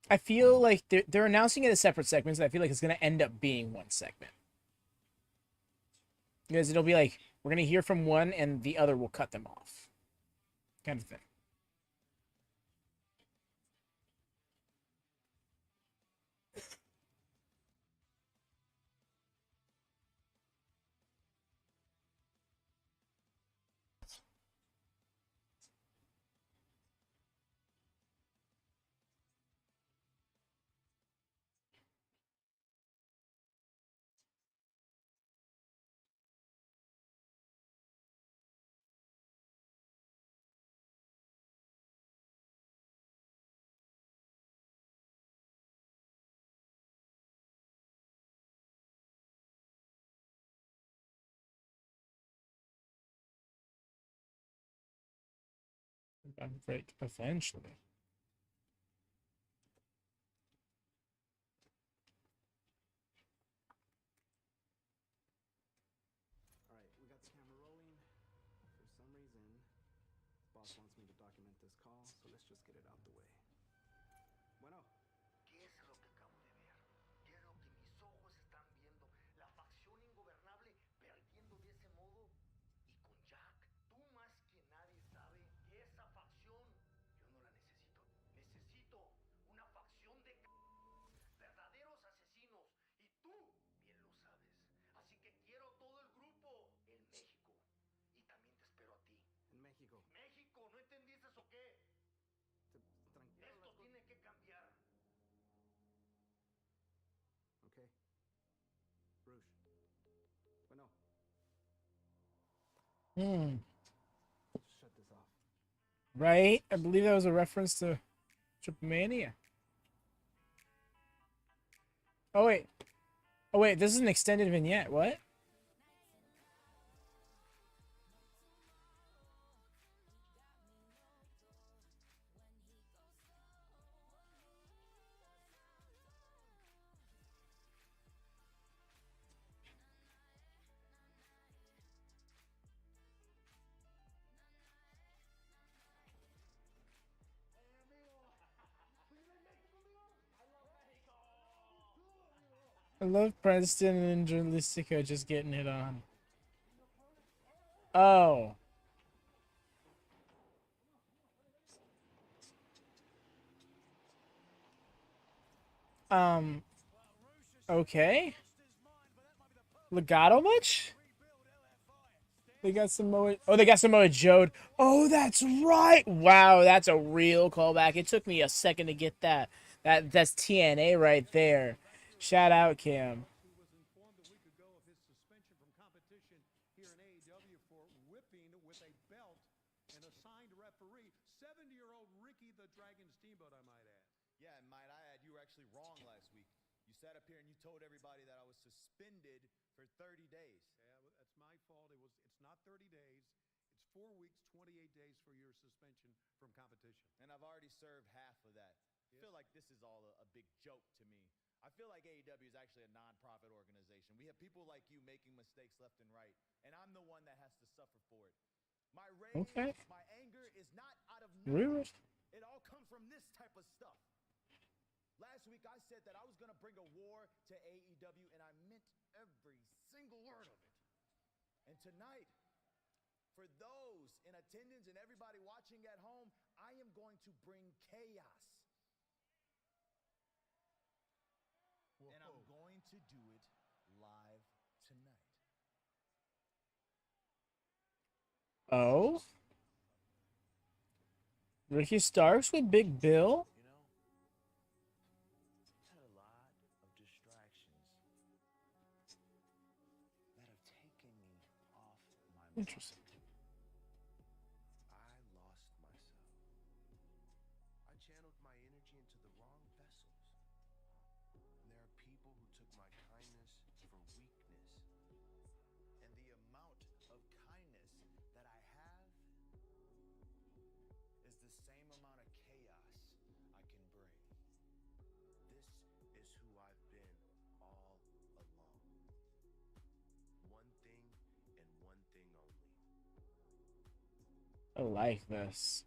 I feel like they're announcing it as separate segments, and I feel like it's going to end up being one segment. Because it'll be like, we're going to hear from one, and the other will cut them off. Kind of thing. Right, eventually. All right, we got the camera rolling. For some reason, boss wants me to document this call, so let's just get it out the way. Bueno. ¿Qué es lo que acabo de ver? ¿Qué es lo que mis ojos están viendo? La facción ingobernable perdiendo de ese modo. Y con Jack, tú más que nadie sabe que esa facción yo no la necesito. Necesito una facción de verdaderos asesinos. Y tú bien lo sabes. Así que quiero todo el grupo en México. Y también te espero a ti. En México. México, ¿no entendiste eso qué? Tranquilo. Esto tiene que cambiar. Okay. Bruce. Bueno. Shut this off. Right? I believe that was a reference to WatchaMania. Oh, wait. Oh, wait. This is an extended vignette. What? I love Preston and Journalistica just getting it on. Oh. Okay. Legato much? They got Samoa. Oh, they got Samoa Joe. Oh, that's right. Wow, that's a real callback. It took me a second to get that. That's TNA right there. Shout out, Cam. Who was informed a week ago of his suspension from competition here in AEW for whipping with a belt and assigned referee, 70-year-old Ricky the Dragon Steamboat, I might add. Yeah, and might I add, you were actually wrong last week. You sat up here and you told everybody that I was suspended for 30 days. Yeah, that's my fault. It's not 30 days. It's 4 weeks, 28 days for your suspension from competition. And I've already served half of that. I feel like this is all a big joke to me. I feel like AEW is actually a non-profit organization. We have people like you making mistakes left and right, and I'm the one that has to suffer for it. My rage, my anger is not out of nowhere. It all comes from this type of stuff. Last week I said that I was going to bring a war to AEW, and I meant every single word of it. And tonight, for those in attendance and everybody watching at home, I am going to bring chaos. And I'm going to do it live tonight. Oh? Ricky Starks with Big Bill? You know, I've had a lot of distractions that have taken me off my mind. Interesting. I lost myself. I channeled my energy into the wrong vessels. And there are people who took my kindness for weakness. And the amount of kindness that I have is the same amount of chaos I can bring. This is who I've been all along. One thing and one thing only. I like this.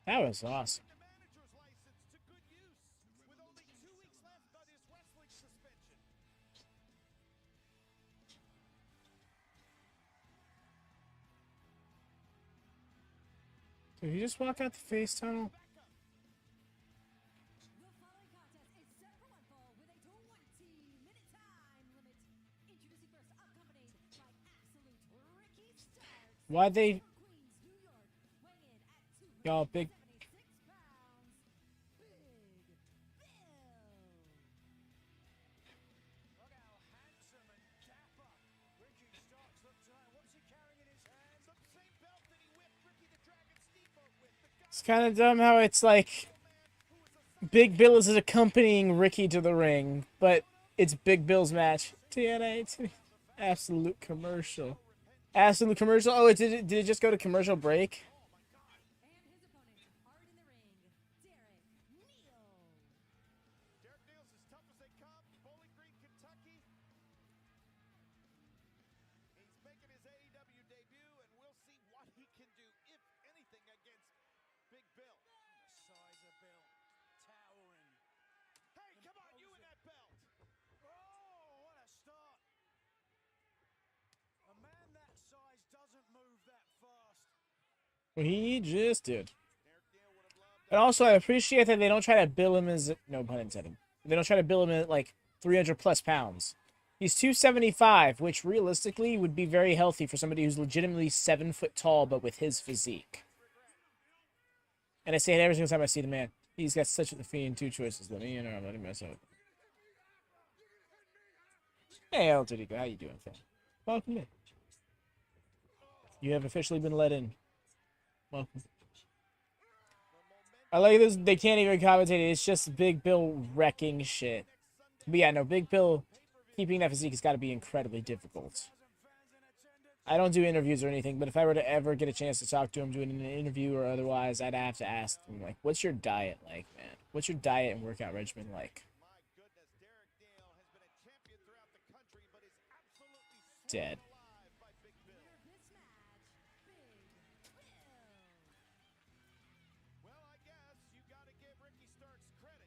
That was awesome. The manager's license to good use with only 2 weeks left on his wrestling suspension. Did he just walk out the face tunnel? The following contest is set for one fall with a 20-minute time limit. Introducing first, accompanied by Absolute Ricky Starks. Why'd they... Queens, New York, weighing in at 276 Y'all big... pounds. Big Bill. Look how handsome and dapper Ricky Starks look tonight. What's he carrying in his hands? The same belt that he whipped Ricky the Dragon Steamboat with. The guy It's kind of dumb how it's like... Big Bill is accompanying Ricky to the ring, but it's Big Bill's match. TNA. Absolute commercial. Absolute commercial. Oh, did it just go to commercial break? And his opponent, hard in the ring, Derek Neal. Derek Neal's as tough as they come. Bowling Green, Kentucky. He's making his AEW debut, and we'll see what he can do, if anything, against Big Bill. The size of Bill, towering. Hey, come on, you and that belt. Oh, what a start. A man that size doesn't move that fast. He just did. And also, I appreciate that they don't try to bill him as... No pun intended. They don't try to bill him at, like, 300 plus pounds. He's 275, which realistically would be very healthy for somebody who's legitimately 7 foot tall, but with his physique. And I say it every single time I see the man. He's got such a fiend, 2 choices. Let me in or I'm letting mess up. Hey, El Titico, how you doing, fam? Welcome in. You have officially been let in. Welcome. I like this. They can't even commentate it. It's just Big Bill wrecking shit. But yeah, no, Big Bill keeping that physique has got to be incredibly difficult. I don't do interviews or anything, but if I were to ever get a chance to talk to him doing an interview or otherwise, I'd have to ask him, like, what's your diet like, man? What's your diet and workout regimen like? My goodness, Derek Neal has been a champion throughout the country, but is absolutely Dead. alive by Big Bill. This match, Big Bill. Well, I guess you got to give Ricky Starks credit.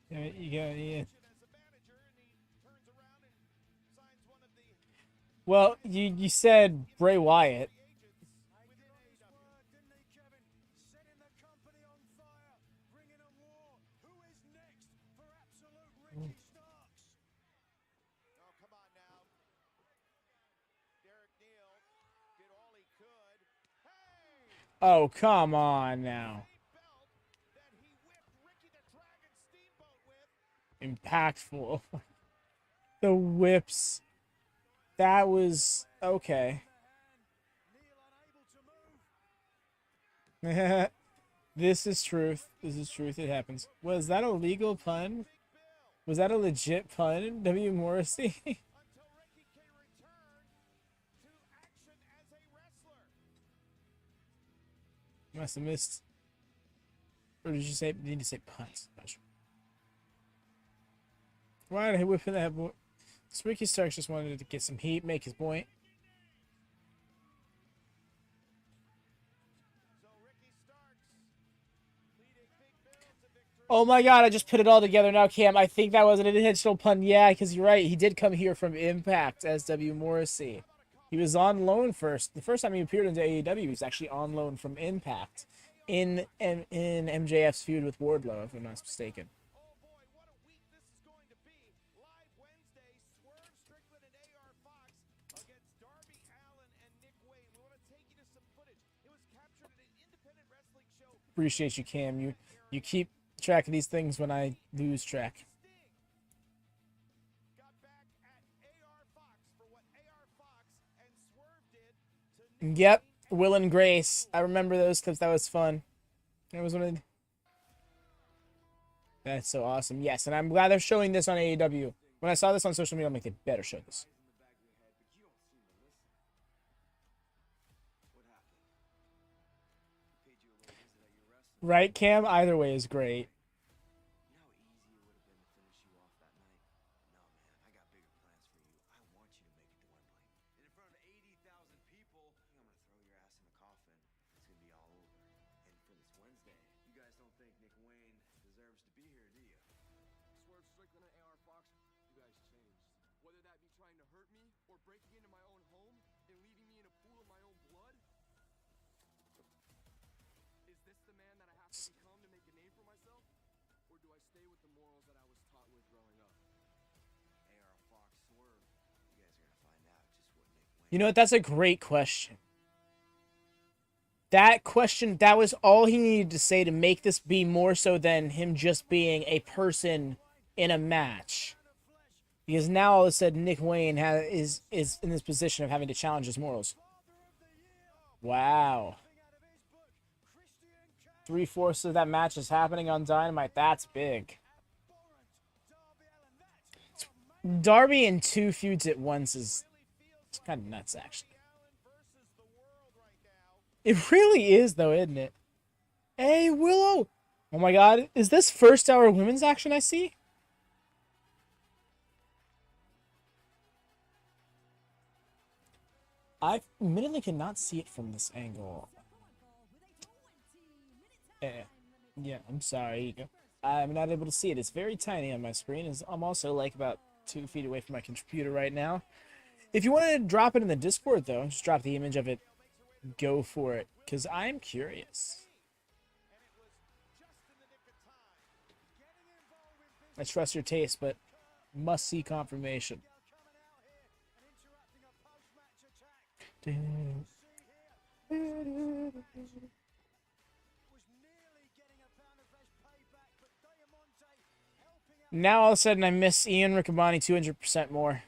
Yeah, you got, yeah. As a manager, and he turns around and signs one of the Well, you said Bray Wyatt. within AEW. Didn't he, Kevin? Setting the company on fire, bringing them war. Who is next for Absolute Ricky Starks? Oh, come on now. Derek Neal did all he could. Hey! Oh, come on now. Belt that he whipped Ricky the Dragon Steamboat with. Impactful. The whips. That was okay. Neal unable to move. This is truth. This is truth. It happens. Was that a legal pun? Was that a legit pun? W. Morrissey? Until Ricky can return to action as a wrestler. Must have missed. Or did you say? Need to say puns? Not sure. Why did I whip that boy? So Ricky Starks just wanted to get some heat, make his point. So Ricky Starks leading Big Bill to victory. Oh my god, I just put it all together now, Cam. I think that was an intentional pun. Yeah, because you're right. He did come here from Impact as W. Morrissey. He was on loan first. The first time he appeared into AEW, he was actually on loan from Impact in MJF's feud with Wardlow, if I'm not mistaken. Oh boy, what a week this is going to be. Live Wednesday, Swerve Strickland and AR Fox against Darby, Allin, and Nick Wayne. We want to take you to some footage. It was captured at an independent wrestling show. Appreciate you, Cam. You keep track of these things when I lose track. Sting got back at AR Fox for what AR Fox and Swerve did to Nick Yep, Will and Grace. I remember those because that was fun. That was one of the... That's so awesome. Yes, and I'm glad they're showing this on AEW. When I saw this on social media, I'm like, they better show this. Right, Cam? Either way is great. think Nick Wayne deserves to be here, do you? Swerve Strickland and AR Fox, you guys changed. Whether that be trying to hurt me or breaking into my own home and leaving me in a pool of my own blood. Is this the man that I have to become to make a name for myself? Or do I stay with the morals that I was taught with growing up? AR Fox, Swerve, you guys are gonna find out just what Nick Wayne. You know what? That's a great question. That question, that was all he needed to say to make this be more so than him just being a person in a match. Because now all of a sudden Nick Wayne is in this position of having to challenge his morals. Wow. 3/4 of that match is happening on Dynamite. That's big. Darby in 2 feuds at once is kind of nuts, actually. It really is, though, isn't it? Hey, Willow! Oh my god, is this first hour women's action I see? I admittedly cannot see it from this angle. Yeah, I'm sorry. I'm not able to see it. It's very tiny on my screen. I'm also like about 2 feet away from my computer right now. If you want to drop it in the Discord, though, just drop the image of it. Go for it, because I'm curious. I trust your taste, but must see confirmation. Now all of a sudden I miss Ian Riccaboni 200% more.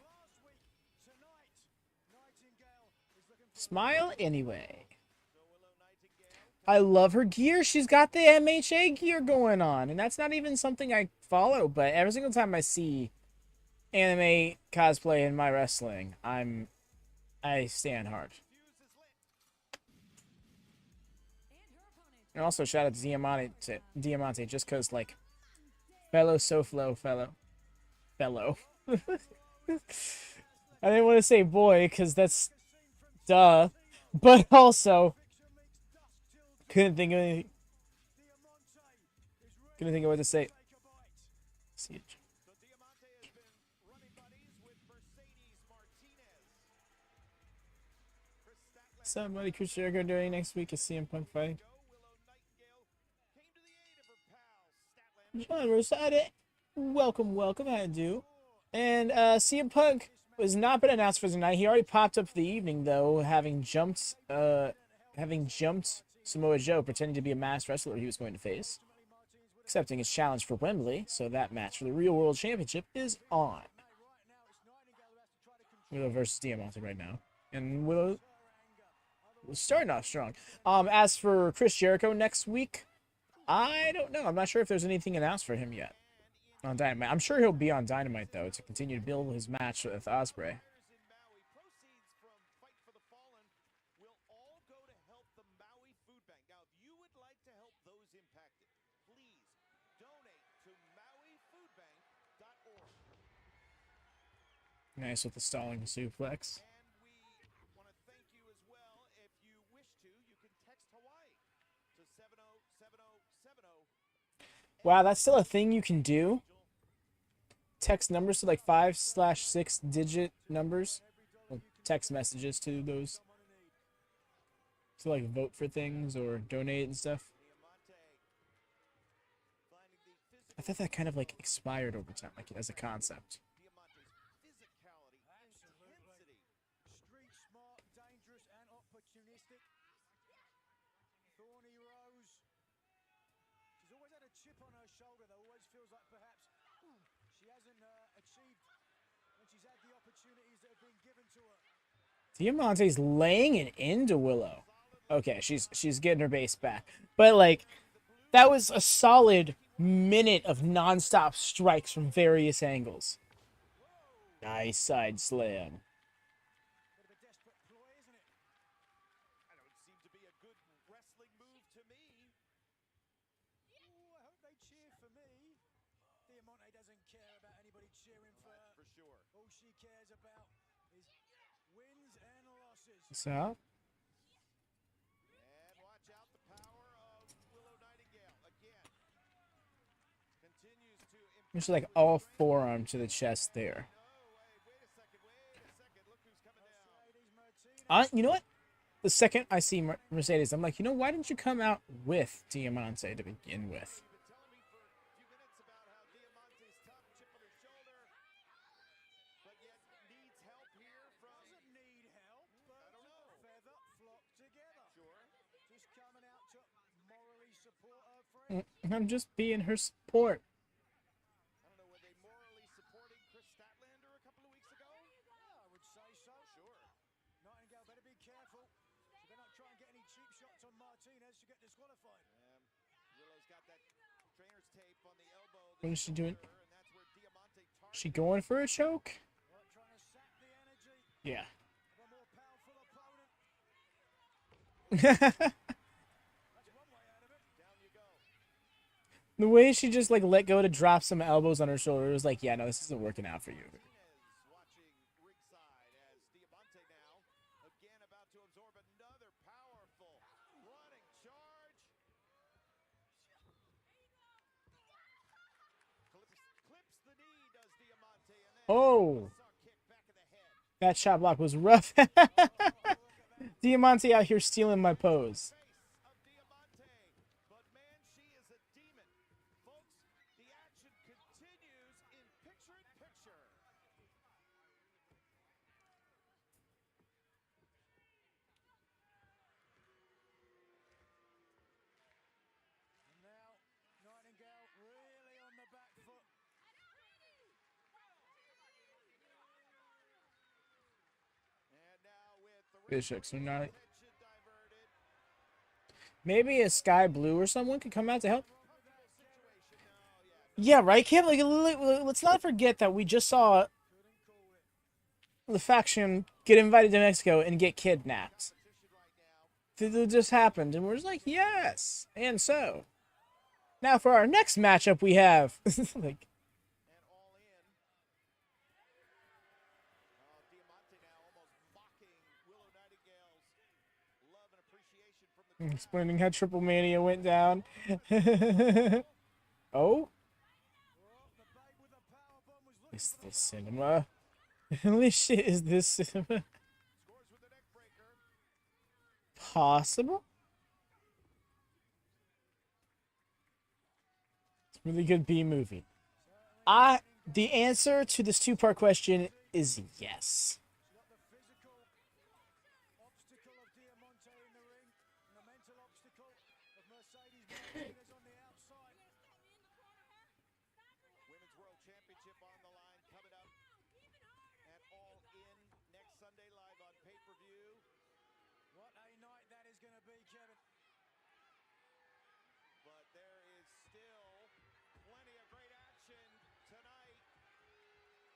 Smile anyway. I love her gear. She's got the MHA gear going on. And that's not even something I follow. But every single time I see anime cosplay in my wrestling, I stand hard. And also shout out to Diamante just because, like, fellow SoFlo fellow. I didn't want to say boy because that's duh, but also couldn't think of anything. Couldn't think of what to say. Siege. Somebody Chris Jericho doing next week is CM Punk fighting. John Rosada, welcome. How you do? And CM Punk was not been announced for tonight. He already popped up for the evening though, having jumped Samoa Joe, pretending to be a masked wrestler he was going to face, accepting his challenge for Wembley. So that match for the Real World Championship is on. Willow versus Diamante right now, and Willow was starting off strong. As for Chris Jericho next week, I don't know. I'm not sure if there's anything announced for him yet on Dynamite. I'm sure he'll be on Dynamite, though, to continue to build his match with Ospreay. Nice with the stalling suplex. Wow, that's still a thing you can do? Text numbers to like 5/6 digit numbers? Or text messages to those. To like vote for things or donate and stuff. I thought that kind of like expired over time, like as a concept. Diamante's laying it into Willow. Okay, she's getting her base back. But like that was a solid minute of non-stop strikes from various angles. Nice side slam. So, And watch out the power of Willow Nightingale. Again, It's like all forearm to the chest there. You know what? The second I see Mercedes, I'm like, you know, why didn't you come out with Diamante to begin with? I'm just being her support. I don't know, were they morally supporting Chris Statlander a couple of weeks ago? Yeah, I would say so. Sure. Nightingale better be careful. So they're not trying to get any cheap shots on Martinez to get disqualified. Willow's got that trainer's tape on the elbow. What is she doing? And that's where Diamante Is she going for a choke? Trying to sap the energy Yeah. of a more powerful opponent. That's one way out of it. down you go. The way she just like let go to drop some elbows on her shoulder was like, yeah, no, this isn't working out for you. Martinez watching ringside as Diamante now again about to absorb another powerful running charge. Clips the knee, does Diamante, and then Oh, kick back of the head. that shot block was rough. Diamante out here stealing my pose. Of Diamante, but man, she is a demon. Folks, the action continues in picture-in-picture. And now Nightingale really on the back foot. And now with the Bishop, so not. attention diverted. Maybe a Sky Blue or someone could come out to help. Yeah, right, Kim? Like, let's not forget that we just saw the faction get invited to Mexico and get kidnapped. That just happened, and we're just like, yes. And so, now for our next matchup, we have like And all in. Diamante now almost mocking Willow Nightingale's love and appreciation from the crowd. explaining how Triple Mania went down. Oh, The babe with the power bomb was looking is this cinema? Holy shit, is this cinema Scores with the neck breaker. possible? It's a really good B movie. The answer to this two-part question is yes. got the physical obstacle of Diamante in the ring and the mental obstacle of Mercedes Martinez on the outside. Women's World Championship on the line coming up at All In next Sunday live on pay-per-view. What a night that is going to be, Kevin. But there is still plenty of great action tonight.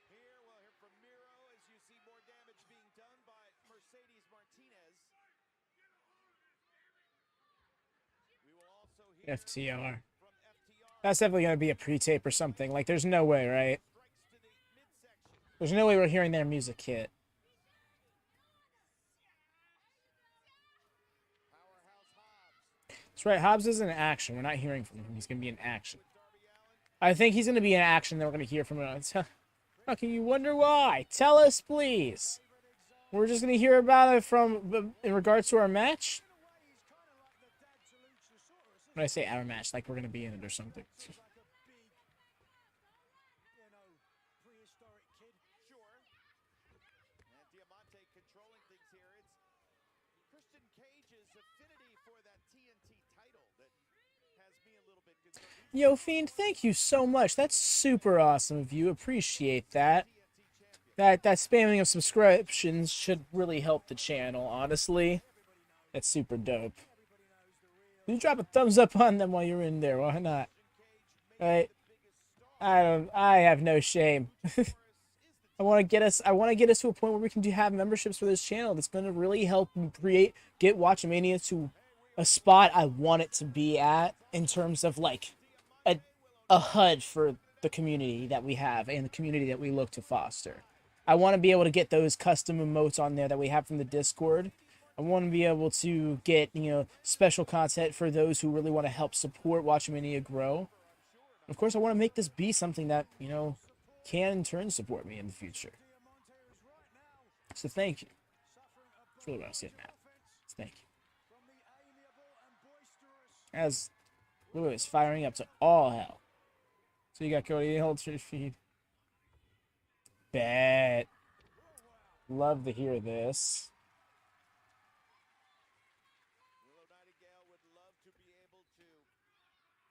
Here we'll hear from Miro as you see more damage being done by Mercedes Martinez. We will also hear FTR. from FTR. That's definitely going to be a pre-tape or something. Like, there's no way, right? Strikes to the midsection. There's no way we're hearing their music hit. Powerhouse Hobbs. That's right, Hobbs is in action. We're not hearing from him. He's going to be in action. I think he's going to be in action, then we're going to hear from him. How can you wonder why? Tell us, please. We're just going to hear about it from in regards to our match. When I say our match, like we're going to be in it or something. Like a big, prehistoric kid. Sure. And Diamante controlling things here. It's Christian Cage's affinity for that TNT title that has me a little bit concerned. Yo, Fiend, thank you so much. That's super awesome of you. Appreciate that. That spamming of subscriptions should really help the channel, honestly. That's super dope. You drop a thumbs up on them while you're in there. Why not? Right? I have no shame. I want to get us to a point where we can have memberships for this channel that's going to really help get WatchaMania to a spot I want it to be at in terms of like a HUD for the community that we have and the community that we look to foster. I want to be able to get those custom emotes on there that we have from the Discord. I want to be able to get, special content for those who really want to help support WatchaMania grow. Of course, I want to make this be something that, you know, can in turn support me in the future. So thank you. That's really what I was getting at. So thank you. As Willow is firing up to all hell. So you got Cody, he holds your feet. Bet. Love to hear this. Willow Nightingale would love to be able to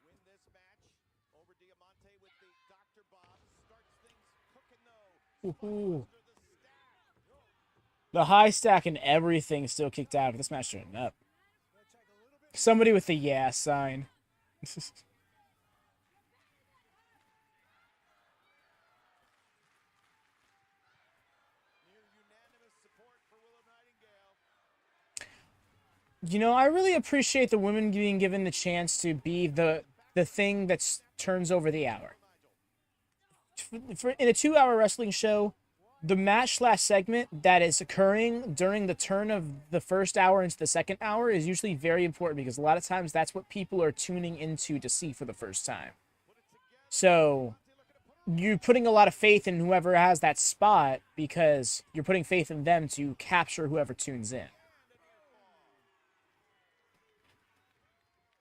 win this match over Diamante with the Dr. Bob. Starts things cooking though. Woohoo. The high stack and everything still kicked out of this match turning up. Somebody with the yeah sign. You know, I really appreciate the women being given the chance to be the thing that turns over the hour. In a 2-hour wrestling show, the match/segment that is occurring during the turn of the first hour into the second hour is usually very important because a lot of times that's what people are tuning into to see for the first time. So you're putting a lot of faith in whoever has that spot because you're putting faith in them to capture whoever tunes in.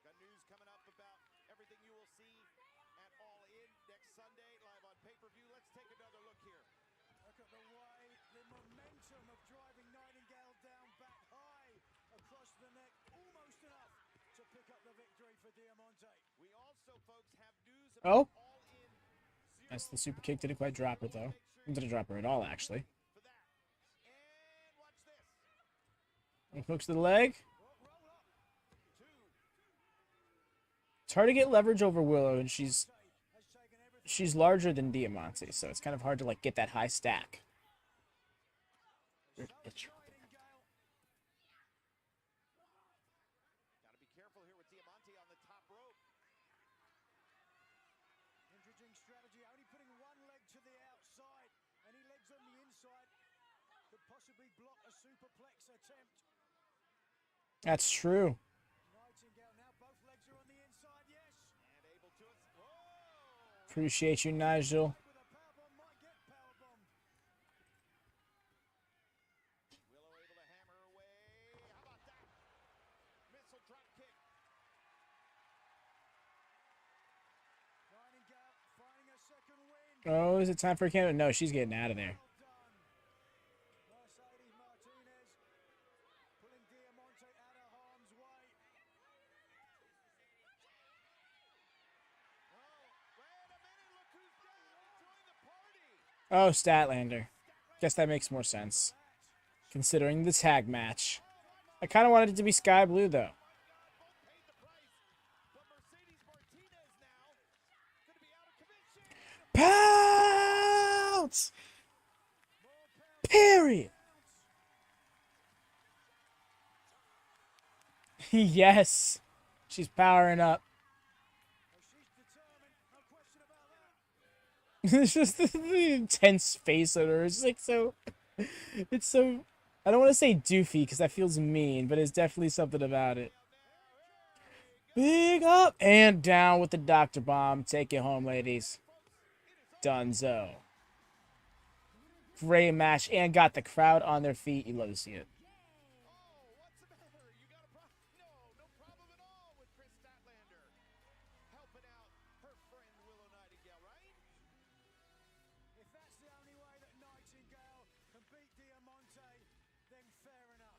Got news coming up about everything you will see at Allin next Sunday live on pay-per-view. Let's take another look here. Look at the way, the momentum of driving Nightingale down back high across the neck, almost enough to pick up the victory for Diamante. We also, folks, have news about Oh. That's the super kick. Didn't quite drop her, though. Didn't drop her at all, actually. Hooks to the leg. It's hard to get leverage over Willow, and she's larger than Diamante, so it's kind of hard to like get that high stack. Gotta be careful here with Diamante on the top rope. Interesting strategy, only putting one leg to the outside, any legs on the inside could possibly block a superplex attempt. That's true. Nightingale now both legs are on the inside, yes. And able to it. Whoa! Appreciate you, Nigel. With a powerbomb, might get powerbomb. Willow able to hammer away. How about that? Missile drop kick. Nightingale finding a second win. Oh, is it time for a camera? No, she's getting out of there. Mercedes Martinez pulling Diamante out of harm's way. Oh, Statlander. Guess that makes more sense, considering the tag match. I kind of wanted it to be Sky Blue, though. Pounce! Period. Yes. She's powering up. It's just the intense face on her. It's like so. It's so. I don't want to say doofy because that feels mean, but it's definitely something about it. Big up and down with the Dr. Bomb. Take it home, ladies. Dunzo. Great match and got the crowd on their feet. You love to see it. What's the matter? You got a problem? No problem at all with Chris Statlander. Helping out her friend Willow Nightingale, right? If that's the only way that Nightingale can beat Diamante, then fair enough.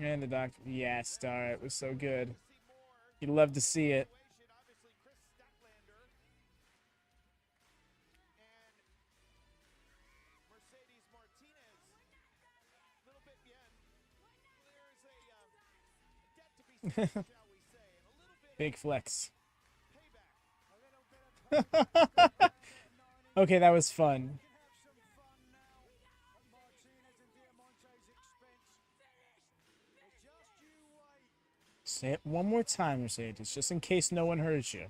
And the doctor. Yes, star. It was so good. You'd love to see it. Obviously, Chris Statlander and Mercedes Martinez. A little bit, yeah. There's a debt to be settled, shall we say, and a little bit Big flex. payback. Okay, that was fun. Have some fun now at Martinez and Diamante's expense. But just you wait. Say it one more time, Mercedes, just in case no one heard you. You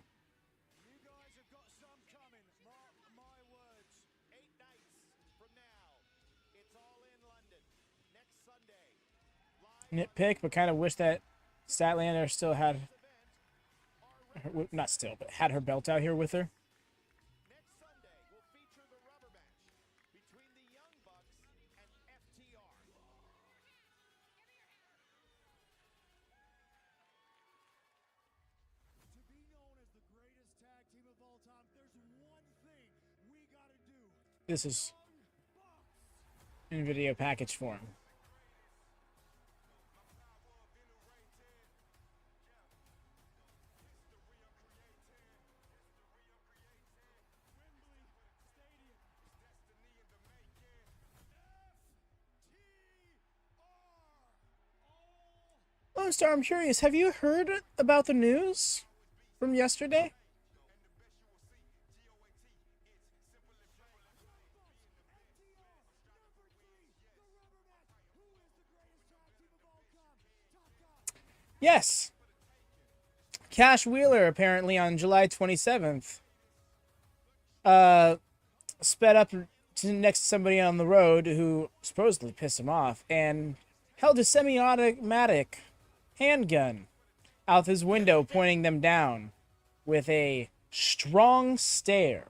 guys have got some coming. Mark my words. 8 nights from now, it's all in London. Next Sunday, live Nitpick, but kind of wish that Statlander still had not still, but had her belt out here with her. Next Sunday will feature the rubber match between the Young Bucks and FTR. To be known as the greatest tag team of all time, there's one thing we gotta do. This is in video package form. Oh, Star, I'm curious. Have you heard about the news from yesterday? Yes. Cash Wheeler, apparently on July 27th, sped up to next to somebody on the road who supposedly pissed him off and held a semi-automatic handgun out his window, pointing them down with a strong stare.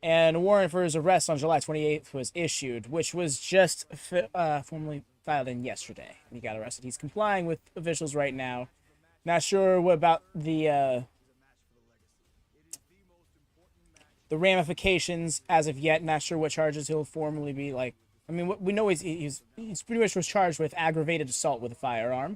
And a warrant for his arrest on July 28th was issued, which was just formally filed in yesterday. He got arrested. He's complying with officials right now. Not sure what about the ramifications as of yet. Not sure what charges he'll formally be like. I mean, we know he's pretty much was charged with aggravated assault with a firearm.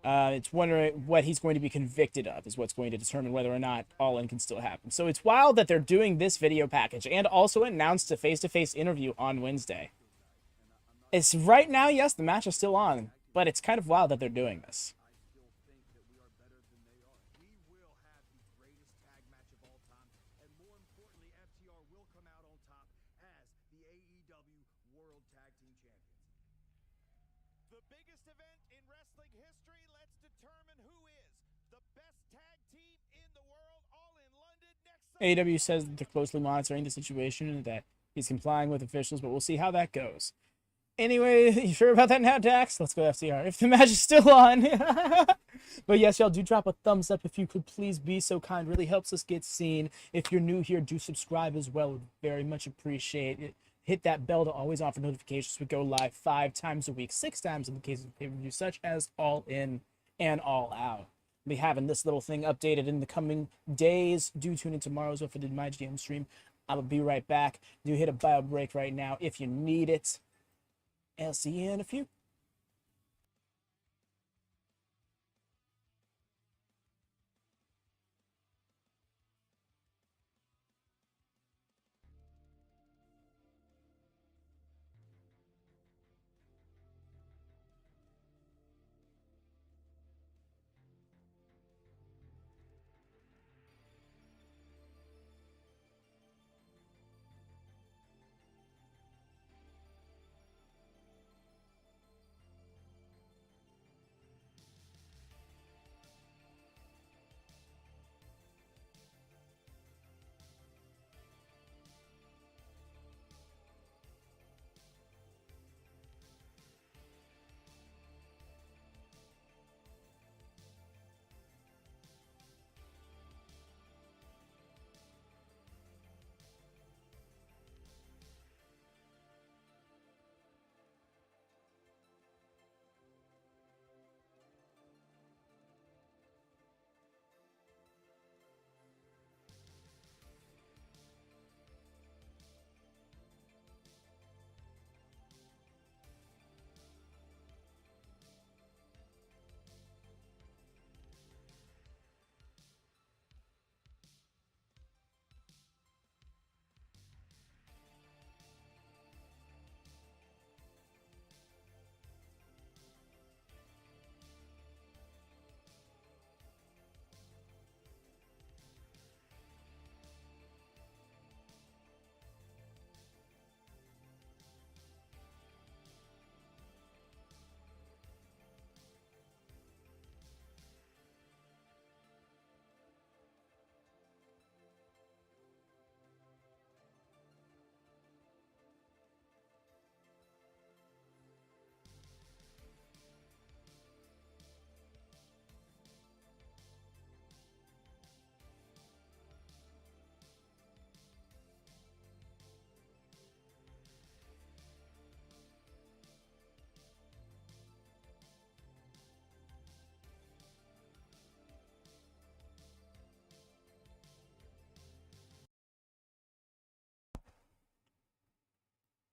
It's wondering what he's going to be convicted of is what's going to determine whether or not Allin can still happen. So it's wild that they're doing this video package and also announced a face-to-face interview on Wednesday. It's right now, yes, the match is still on, but it's kind of wild that they're doing this. AEW says that they're closely monitoring the situation and that he's complying with officials, but we'll see how that goes. Anyway, you sure about that now, Dax? Let's go FTR. If the match is still on. But yes, y'all do drop a thumbs up if you could please be so kind. Really helps us get seen. If you're new here, do subscribe as well. Would very much appreciate it. Hit that bell to always on for notifications. We go live 5 times a week, 6 times in the case of pay-per-view, such as All In and All Out. Be having this little thing updated in the coming days. Do tune in tomorrow as well for the My GM stream. I'll be right back. Do hit a bio break right now if you need it. I'll see you in a few.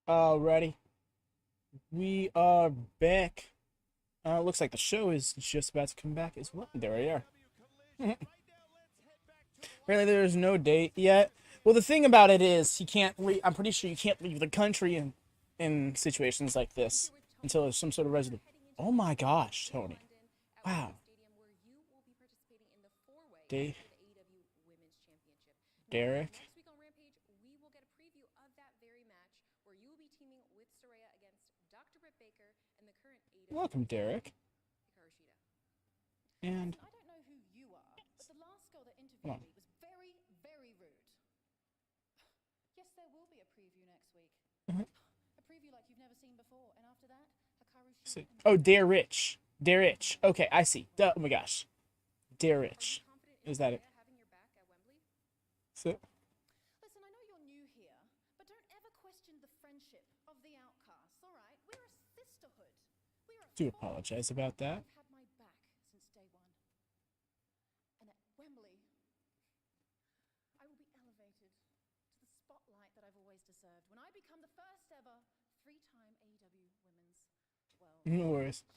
Alrighty. We are back. Looks like the show is just about to come back as well. There we are. Apparently there's no date yet. Well, the thing about it is, I'm pretty sure you can't leave the country in situations like this until there's some sort of resolution. Oh my gosh, Tony. Wow. Derek. Welcome, Derek. And I don't know who you are, but the last girl that interviewed Come on. me was very, very rude. Yes, there will be a preview next week. A preview like you've never seen before, and after that, Hikaru Shida and oh, Derich. Derich. Okay, I see. Oh my gosh. Derich. Is that it? So, Listen, I know you're new here, but don't ever question the friendship of the outcasts, all right? We're a sisterhood. We're a do family. apologize about that. You've had my back since day one. And at Wembley, I will be elevated to the spotlight that I've always deserved when I become the first ever three-time AEW Women's World No worries.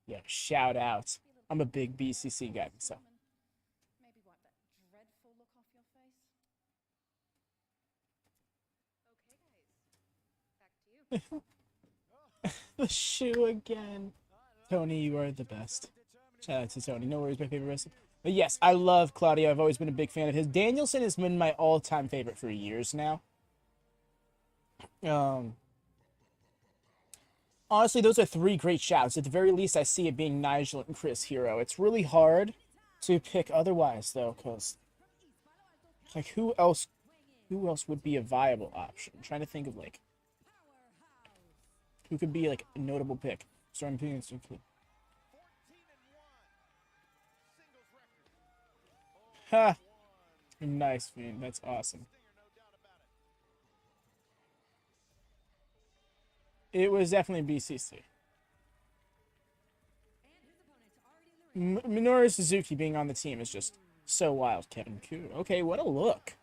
Yeah, shout out. I'm a big BCC guy, so. Maybe wipe that dreadful look off your face. Okay, guys. Back to you. The shoe again. Tony, you are the best. Shout out to Tony. No worries, my favorite wrestler. But yes, I love Claudio. I've always been a big fan of his. Danielson has been my all-time favorite for years now. Honestly, those are three great shouts. At the very least, I see it being Nigel and Chris Hero. It's really hard to pick otherwise, though, because like who else would be a viable option? I'm trying to think of like who could be like a notable pick. Storm Opinions include. Ha! Nice, Fiend. That's awesome. It was definitely BCC. Minoru Suzuki being on the team is just so wild. Kevin Koo. Okay, what a look.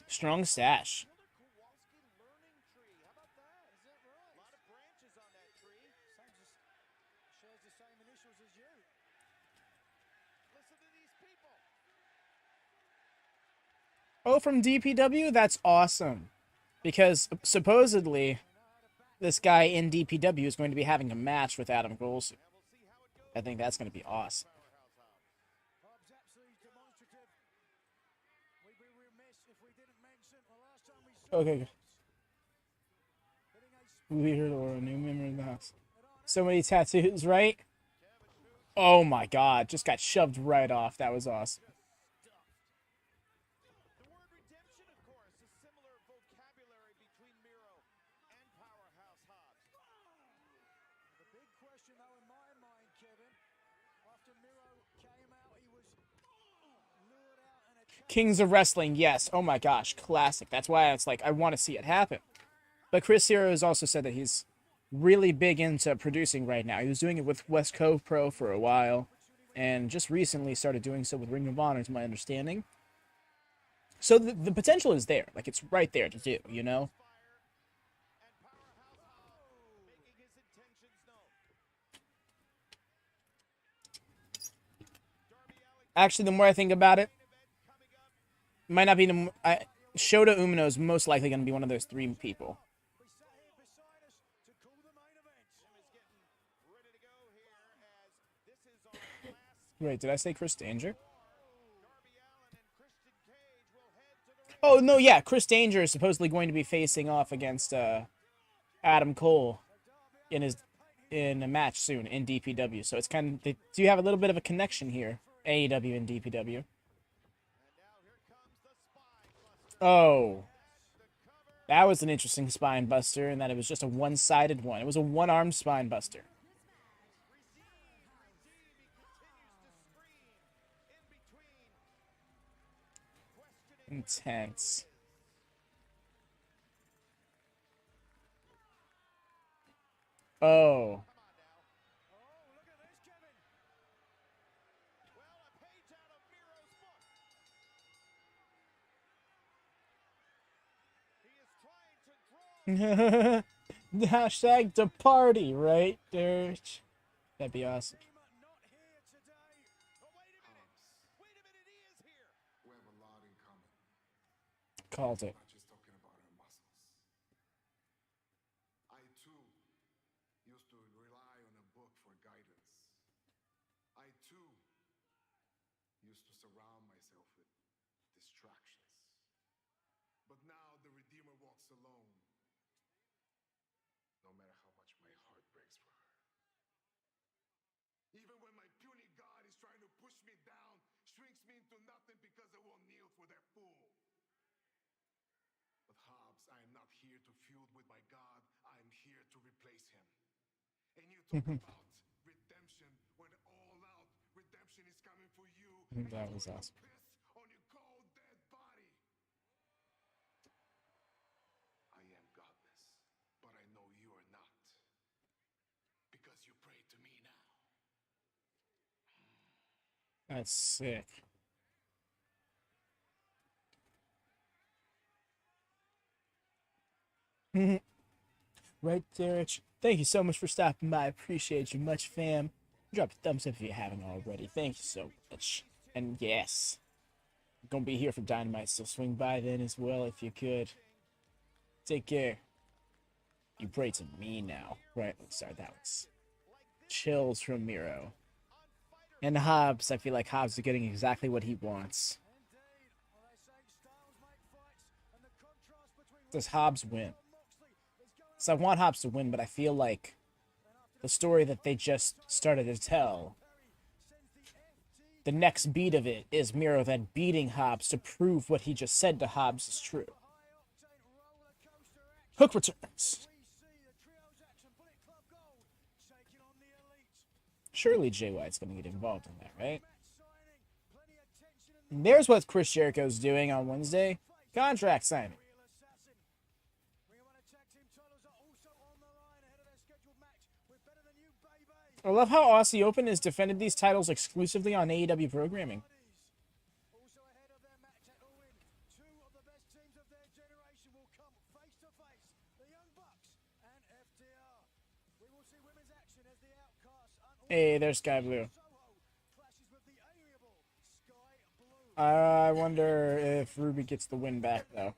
Strong stash. Oh, from DPW? That's awesome. Because supposedly, this guy in DPW is going to be having a match with Adam Cole. I think that's going to be awesome. Okay. Weird or a new member of the house. So many tattoos, right? Oh my god, just got shoved right off. That was awesome. The word redemption, of course, a similar vocabulary between Miro and Powerhouse Hobbs. The big question, though, in my mind, Kevin, after Miro came out, he was lured out and attacked. Kings of Wrestling, yes. Oh my gosh, classic. That's why it's like I want to see it happen. But Chris Hero has also said that he's really big into producing right now. He was doing it with West Cove Pro for a while, and just recently started doing so with Ring of Honor, to my understanding. So the potential is there. Like, it's right there to do, you know? Actually, the more I think about it, might not be the... Shota Umino is most likely going to be one of those three people. Wait, did I say Chris Danger? Oh, no, yeah. Chris Danger is supposedly going to be facing off against Adam Cole in a match soon in DPW. So it's kind of... Do you have a little bit of a connection here? AEW and DPW. Oh. That was an interesting spine buster, and that it was just a one-sided one. It was a one-armed spine buster. Intense. Oh. Hashtag the party, right, Derek? That'd be awesome. We have a lot in common. Called it. Not just talking about our muscles. I too used to rely on a book for guidance. I too used to surround myself with distractions. But now the Redeemer walks alone. No matter how much my heart breaks for her. Even when my puny God is trying to push me down, shrinks me into nothing because I won't kneel for that fool. But Hobbs, I am not here to feud with my God. I am here to replace him. And you talk about redemption when all out redemption is coming for you. That was awesome. Piss on your cold dead body. I am godless, but I know you are not. Because you pray to me now. That's sick. Right, Derek. Thank you so much for stopping by. I appreciate you much, fam. Drop a thumbs up if you haven't already. Thank you so much. And yes, I'm gonna be here for Dynamite, so swing by then as well if you could. Take care. You pray to me now. Right, sorry, that was chills from Miro. And Hobbs, I feel like Hobbs is getting exactly what he wants. Does Hobbs win? So I want Hobbs to win, but I feel like the story that they just started to tell, the next beat of it is Miro then beating Hobbs to prove what he just said to Hobbs is true. Hook returns. Surely Jay White's going to get involved in that, right? And there's what Chris Jericho's doing on Wednesday. Contract signing. I love how Aussie Open has defended these titles exclusively on AEW programming. Also ahead of their match at Allin, two of the best teams of their generation will come face to face. The Young Bucks and FTR. We will see women's action as the Outcasts. Hey, there's Sky Blue. Clashes with the amiable Sky Blue. I wonder if Ruby gets the win back, though.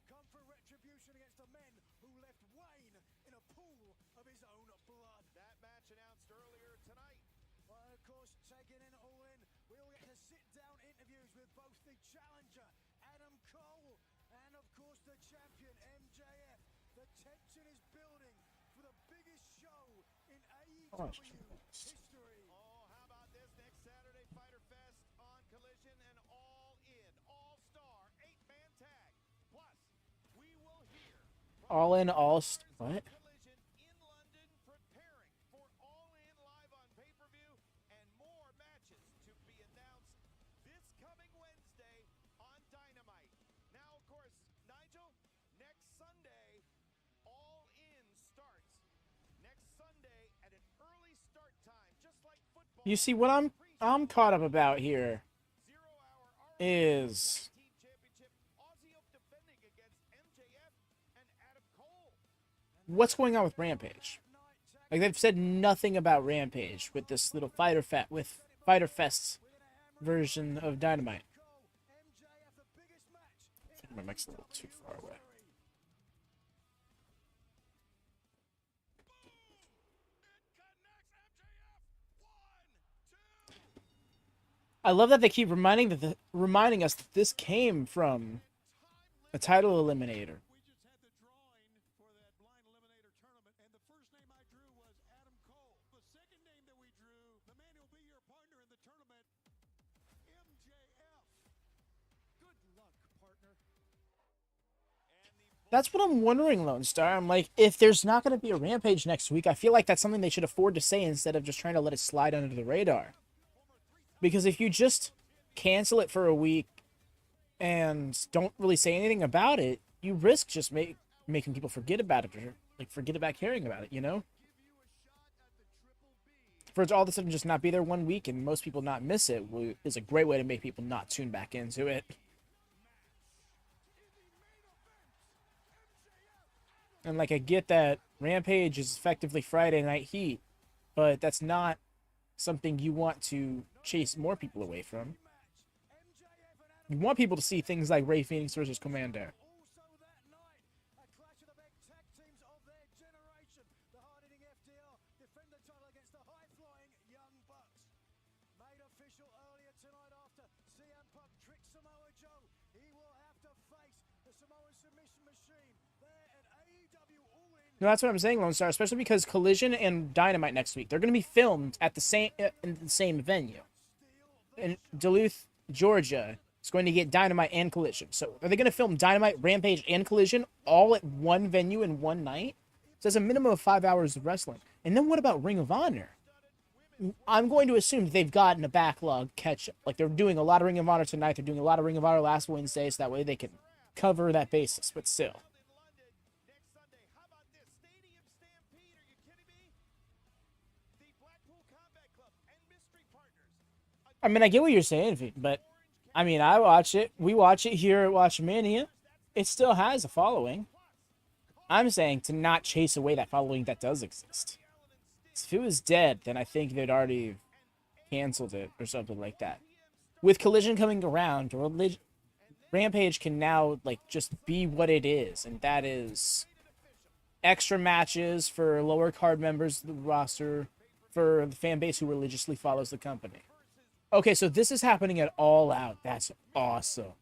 Come for retribution against the men who left Wayne in a pool of his own blood. That match announced earlier tonight. Well, of course, taking in Allin, we'll get to sit-down interviews with both the challenger, Adam Cole, and of course the champion, MJF. The tension is building for the biggest show in AEW history. Oh, how about this next Saturday, Fighter Fest on Collision and All In, All-Star, 8-man tag. Plus, we will hear All in, what? Collision in London preparing for All In live on pay-per-view and more matches to be announced this coming Wednesday on Dynamite. Now, of course, Nigel, next Sunday, All In starts. Next Sunday at an early start time, just like football. You see, what I'm caught up about here is Team Championship, Aussie Open defending against MJF and Adam Cole. what's going on with Rampage. Like, they've said nothing about Rampage with this little Fighter Fest's version of Dynamite. MJF, the biggest match. I think my mic's a little too far away. I love that they keep reminding us that this came from a title eliminator. We just had the drawing for that blind eliminator tournament, and the first name I drew was Adam Cole. The second name that we drew, the man who'll be your partner in the tournament, MJF. Good luck, partner. That's what I'm wondering, Lone Star. I'm like, if there's not going to be a Rampage next week, I feel like that's something they should afford to say instead of just trying to let it slide under the radar. Because if you just cancel it for a week and don't really say anything about it, you risk just making people forget about it or like forget about caring about it, you know? For it to all of a sudden just not be there 1 week and most people not miss it is a great way to make people not tune back into it. And like I get that Rampage is effectively Friday Night Heat, but that's not something you want to chase more people away from. You want people to see things like Ray Phoenix versus Commander. Also that night, a clash of the best tag teams of their generation. The hard-hitting FTR defend the title against the high-flying Young Bucks. Made official earlier tonight after CM Punk tricked Samoa Joe. He will have to face the Samoan submission machine there at AEW All-In. No, that's what I'm saying, Lone Star, especially because Collision and Dynamite next week, they're going to be filmed at the same in the same venue. In Duluth, Georgia, it's going to get Dynamite and Collision. So are they going to film Dynamite, Rampage, and Collision all at one venue in one night? So that's a minimum of 5 hours of wrestling. And then what about Ring of Honor? I'm going to assume they've gotten a backlog catch up. Like they're doing a lot of Ring of Honor tonight. They're doing a lot of Ring of Honor last Wednesday, so that way they can cover that basis. But still. I mean, I get what you're saying, but I mean, I watch it. We watch it here at WatchaMania. It still has a following. I'm saying to not chase away that following that does exist. If it was dead, then I think they'd already canceled it or something like that. With Collision coming around, Rampage can now like just be what it is, and that is extra matches for lower card members of the roster for the fan base who religiously follows the company. Okay, so this is happening at All Out. That's awesome.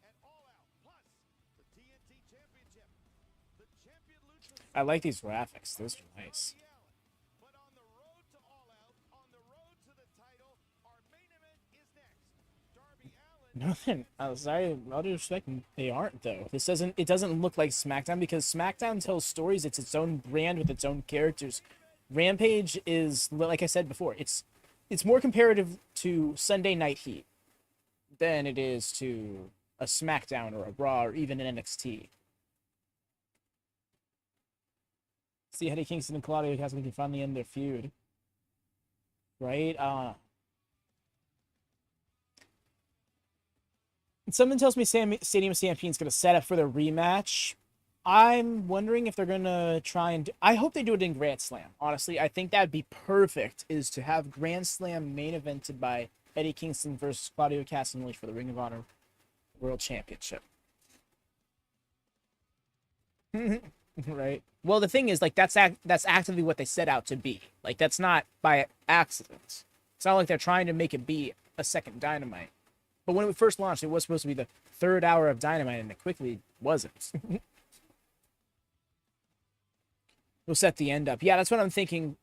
I like these graphics. Those are nice. Nothing. Sorry, all due respect, they aren't though. It doesn't look like SmackDown because SmackDown tells stories. It's its own brand with its own characters. Rampage is, like I said before, it's more comparative to Sunday Night Heat than it is to a SmackDown or a Raw or even an NXT. See Eddie Kingston and Claudio Cassidy can finally end their feud. Right? Someone tells me Stadium Stampede's going to set up for the rematch. I'm wondering if they're going to try and... I hope they do it in Grand Slam. Honestly, I think that'd be perfect, is to have Grand Slam main evented by Eddie Kingston versus Claudio Castagnoli for the Ring of Honor World Championship. Right? Well, the thing is, like, that's actively what they set out to be. Like, that's not by accident. It's not like they're trying to make it be a second Dynamite. But when it first launched, it was supposed to be the third hour of Dynamite, and it quickly wasn't. We'll set the end up. Yeah, that's what I'm thinking,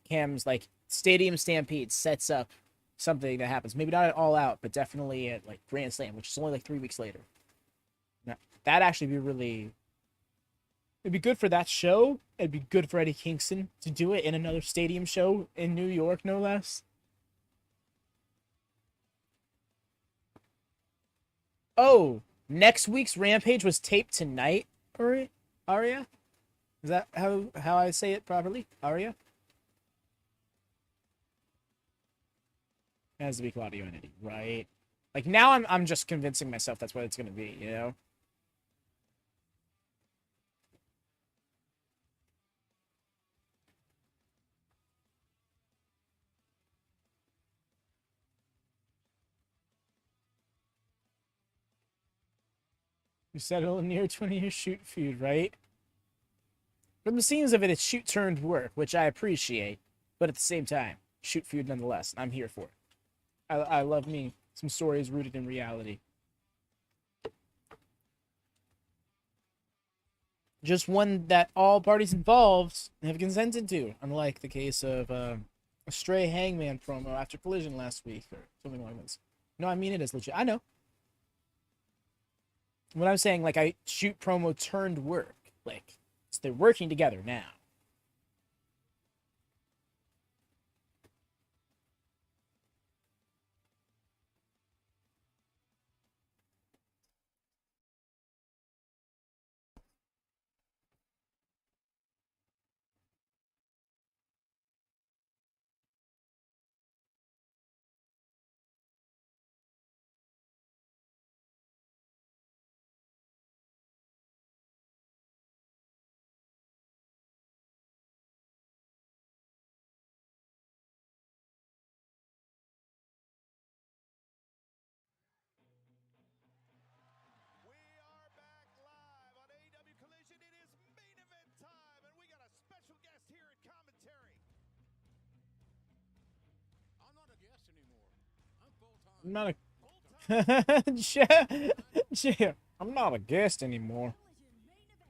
Cam's, like, Stadium Stampede sets up something that happens. Maybe not at All Out, but definitely at, like, Grand Slam, which is only, like, 3 weeks later. Now, that'd actually be really... It'd be good for that show. It'd be good for Eddie Kingston to do it in another stadium show in New York, no less. Oh, next week's Rampage was taped tonight, Aria? Is that how I say it properly? Aria? It has to be Claudio and Eddie, right? Like, now I'm just convincing myself that's what it's going to be, you know? You settle a near 20-year shoot feud, right? From the scenes of it, it's shoot turned work, which I appreciate, but at the same time, shoot feud nonetheless. I'm here for it. I love me some stories rooted in reality. Just one that all parties involved have consented to, unlike the case of a Stray Hangman promo after Collision last week or something like this. No, I mean it is legit. I know. When I'm saying, like, I shoot promo turned work, like, so they're working together now. I'm not a Chair. I'm not a guest anymore.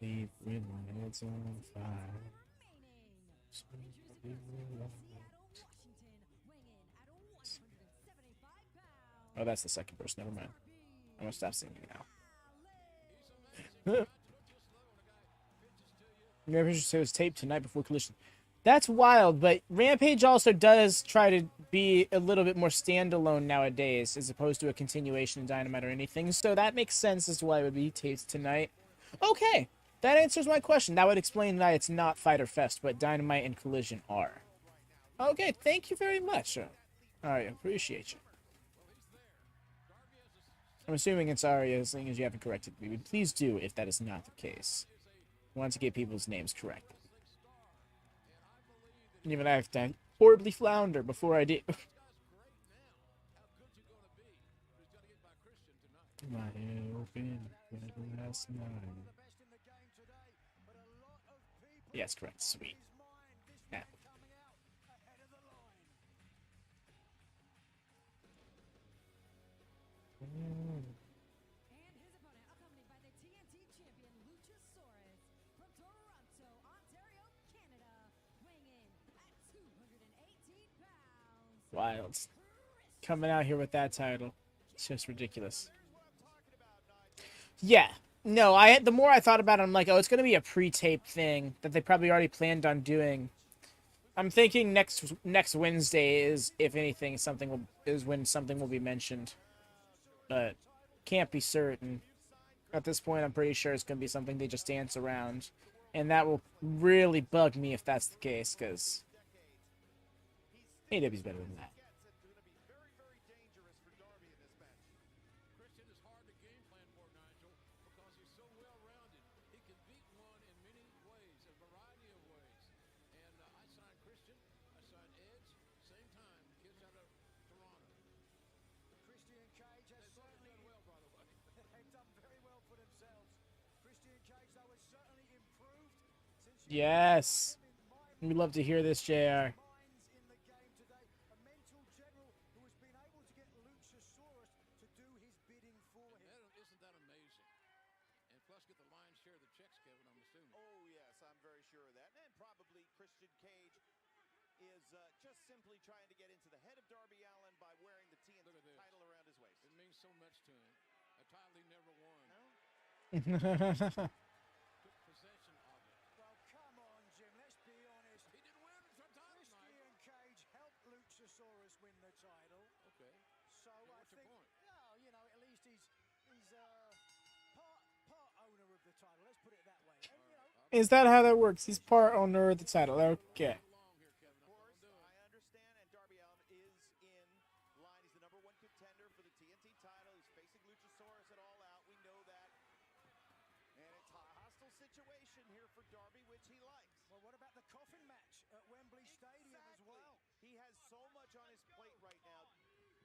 Leave with my heads on fire. Oh, that's the second verse. Never mind. I'm gonna stop singing now. Rampage was taped tonight before Collision. That's wild, but Rampage also does try to be a little bit more standalone nowadays, as opposed to a continuation of Dynamite or anything. So that makes sense as to why it would be taped tonight. Okay, that answers my question. That would explain why it's not Fyter Fest, but Dynamite and Collision are. Okay, thank you very much. All right, appreciate you. I'm assuming it's Arya, as long as you haven't corrected me. Please do if that is not the case. I want to get people's names correct. Even I have to horribly flounder before I do. My open last night. Yes, correct. Sweet. Yeah. Wild. Coming out here with that title. It's just ridiculous. Yeah. No, the more I thought about it, I'm like, oh, it's going to be a pre-tape thing that they probably already planned on doing. I'm thinking next Wednesday is, if anything, is when something will be mentioned. But can't be certain. At this point, I'm pretty sure it's going to be something they just dance around. And that will really bug me if that's the case, because AEW's better than that. Yes. We love to hear this, JR. Just simply trying to get into the head of Darby Allin by wearing the TNT title around his waist. It means so much to him. A title he never won. No? Took possession of it. Well, come on, Jim. Let's be honest. He didn't win it sometimes. Christian Cage helped Luchasaurus win the title. Okay. So I think, oh, you know, at least he's part owner of the title. Let's put it that way. And, you know, Is that how that works? He's part owner of the title. Okay. Situation here for Darby, which he likes. Well, what about the coffin match at Wembley Stadium as well? He has so much on his plate right now.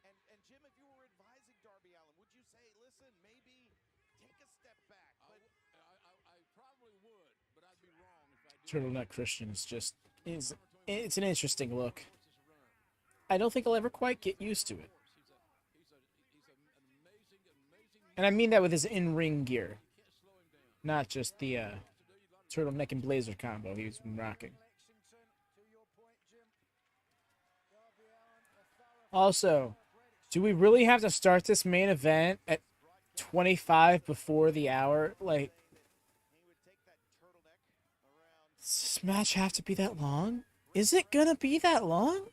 And Jim, if you were advising Darby Allin, would you say, listen, maybe take a step back? But I probably would, but I'd be wrong if I did. Turtleneck Christian is it's an interesting look. I don't think I'll ever quite get used to it. And I mean that with his in-ring gear. Not just the turtleneck and blazer combo he's been rocking. Also, do we really have to start this main event at 25 before the hour? Like, does this match have to be that long? Is it gonna be that long?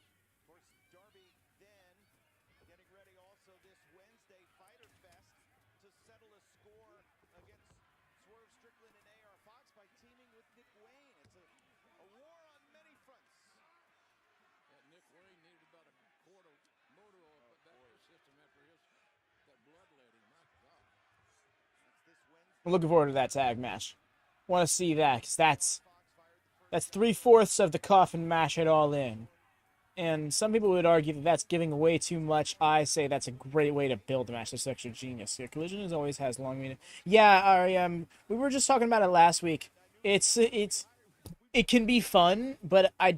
I'm looking forward to that tag match. Want to see that, because that's 3/4 of the coffin match at All In. And some people would argue that that's giving away too much. I say that's a great way to build a match. That's extra genius. Yeah, Collision always has long meaning. Yeah, we were just talking about it last week. It can be fun, but I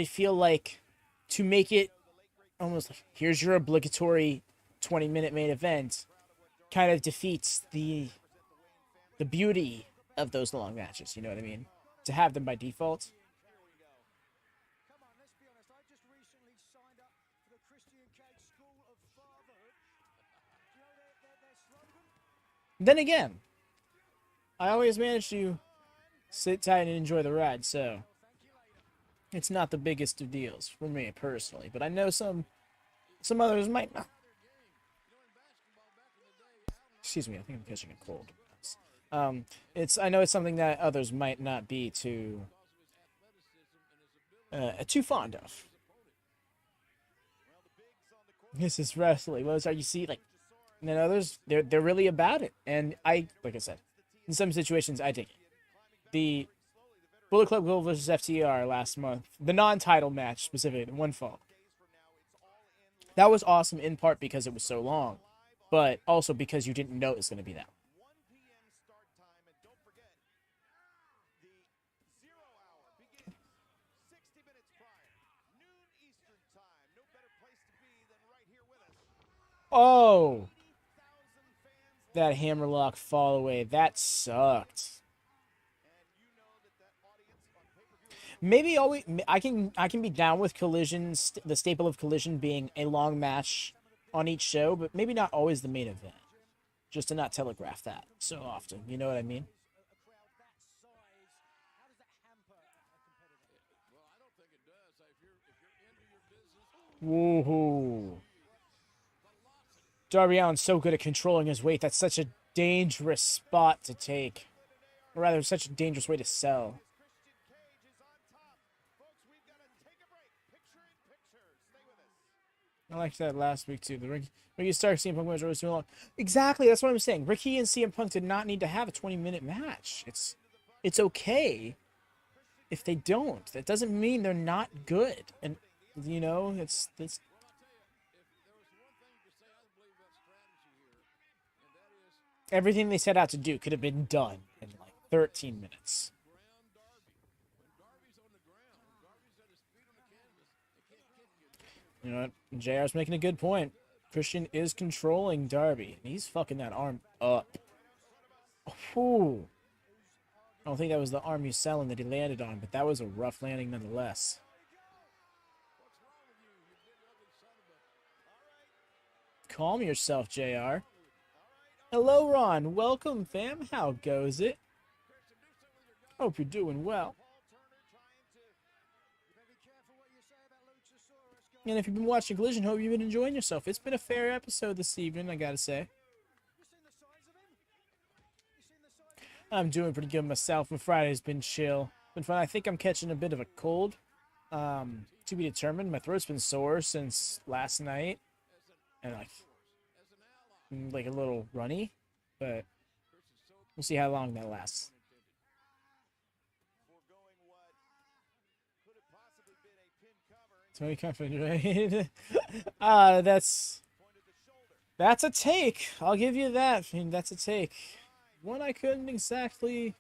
feel like to make it almost like, here's your obligatory 20-minute main event kind of defeats the beauty of those long matches. You know what I mean? To have them by default. Come on, let's be honest. I just recently signed up for the Christian Cage School of Fatherhood. Do you know their slogan? Then again, I always manage to sit tight and enjoy the ride, so it's not the biggest of deals for me personally. But I know some others might not. Excuse me, I think I'm catching a cold. I know it's something that others might not be too fond of. This is wrestling. What are you see like? And then others, they're really about it, and like I said, in some situations I dig it. The Bullet Club Gold versus FTR last month, the non-title match specifically, the one fall. That was awesome in part because it was so long, but also because you didn't know it was going to be that. 1 p.m. start time, and don't forget, the 0 hour begins 60 minutes prior, noon Eastern time. No better place to be than right here with us. Oh, that hammerlock fall away, that sucked. Maybe always I can be down with Collisions, the staple of Collision being a long match on each show, but maybe not always the main event. Just to not telegraph that so often. You know what I mean? Woohoo. Darby Allin's so good at controlling his weight. That's such a dangerous spot to take. Or rather, such a dangerous way to sell. I liked that last week too. The Ricky Stark CM Punk match was too long. Exactly, that's what I'm saying. Ricky and CM Punk did not need to have a 20-minute match. It's okay if they don't. That doesn't mean they're not good. And you know, it's everything they set out to do could have been done in like 13 minutes. You know what? JR's making a good point. Christian is controlling Darby. He's fucking that arm up. Ooh. I don't think that was the arm he's selling that he landed on, but that was a rough landing nonetheless. Calm yourself, JR. Hello, Ron. Welcome, fam. How goes it? Hope you're doing well. And if you've been watching Collision, hope you've been enjoying yourself. It's been a fair episode this evening, I gotta say. I'm doing pretty good myself. My Friday's been chill. Been fun. I think I'm catching a bit of a cold. To be determined. My throat's been sore since last night. And like a little runny. But we'll see how long that lasts. Tony confident, right? That's a take. I'll give you that. I mean, that's a take. One I couldn't exactly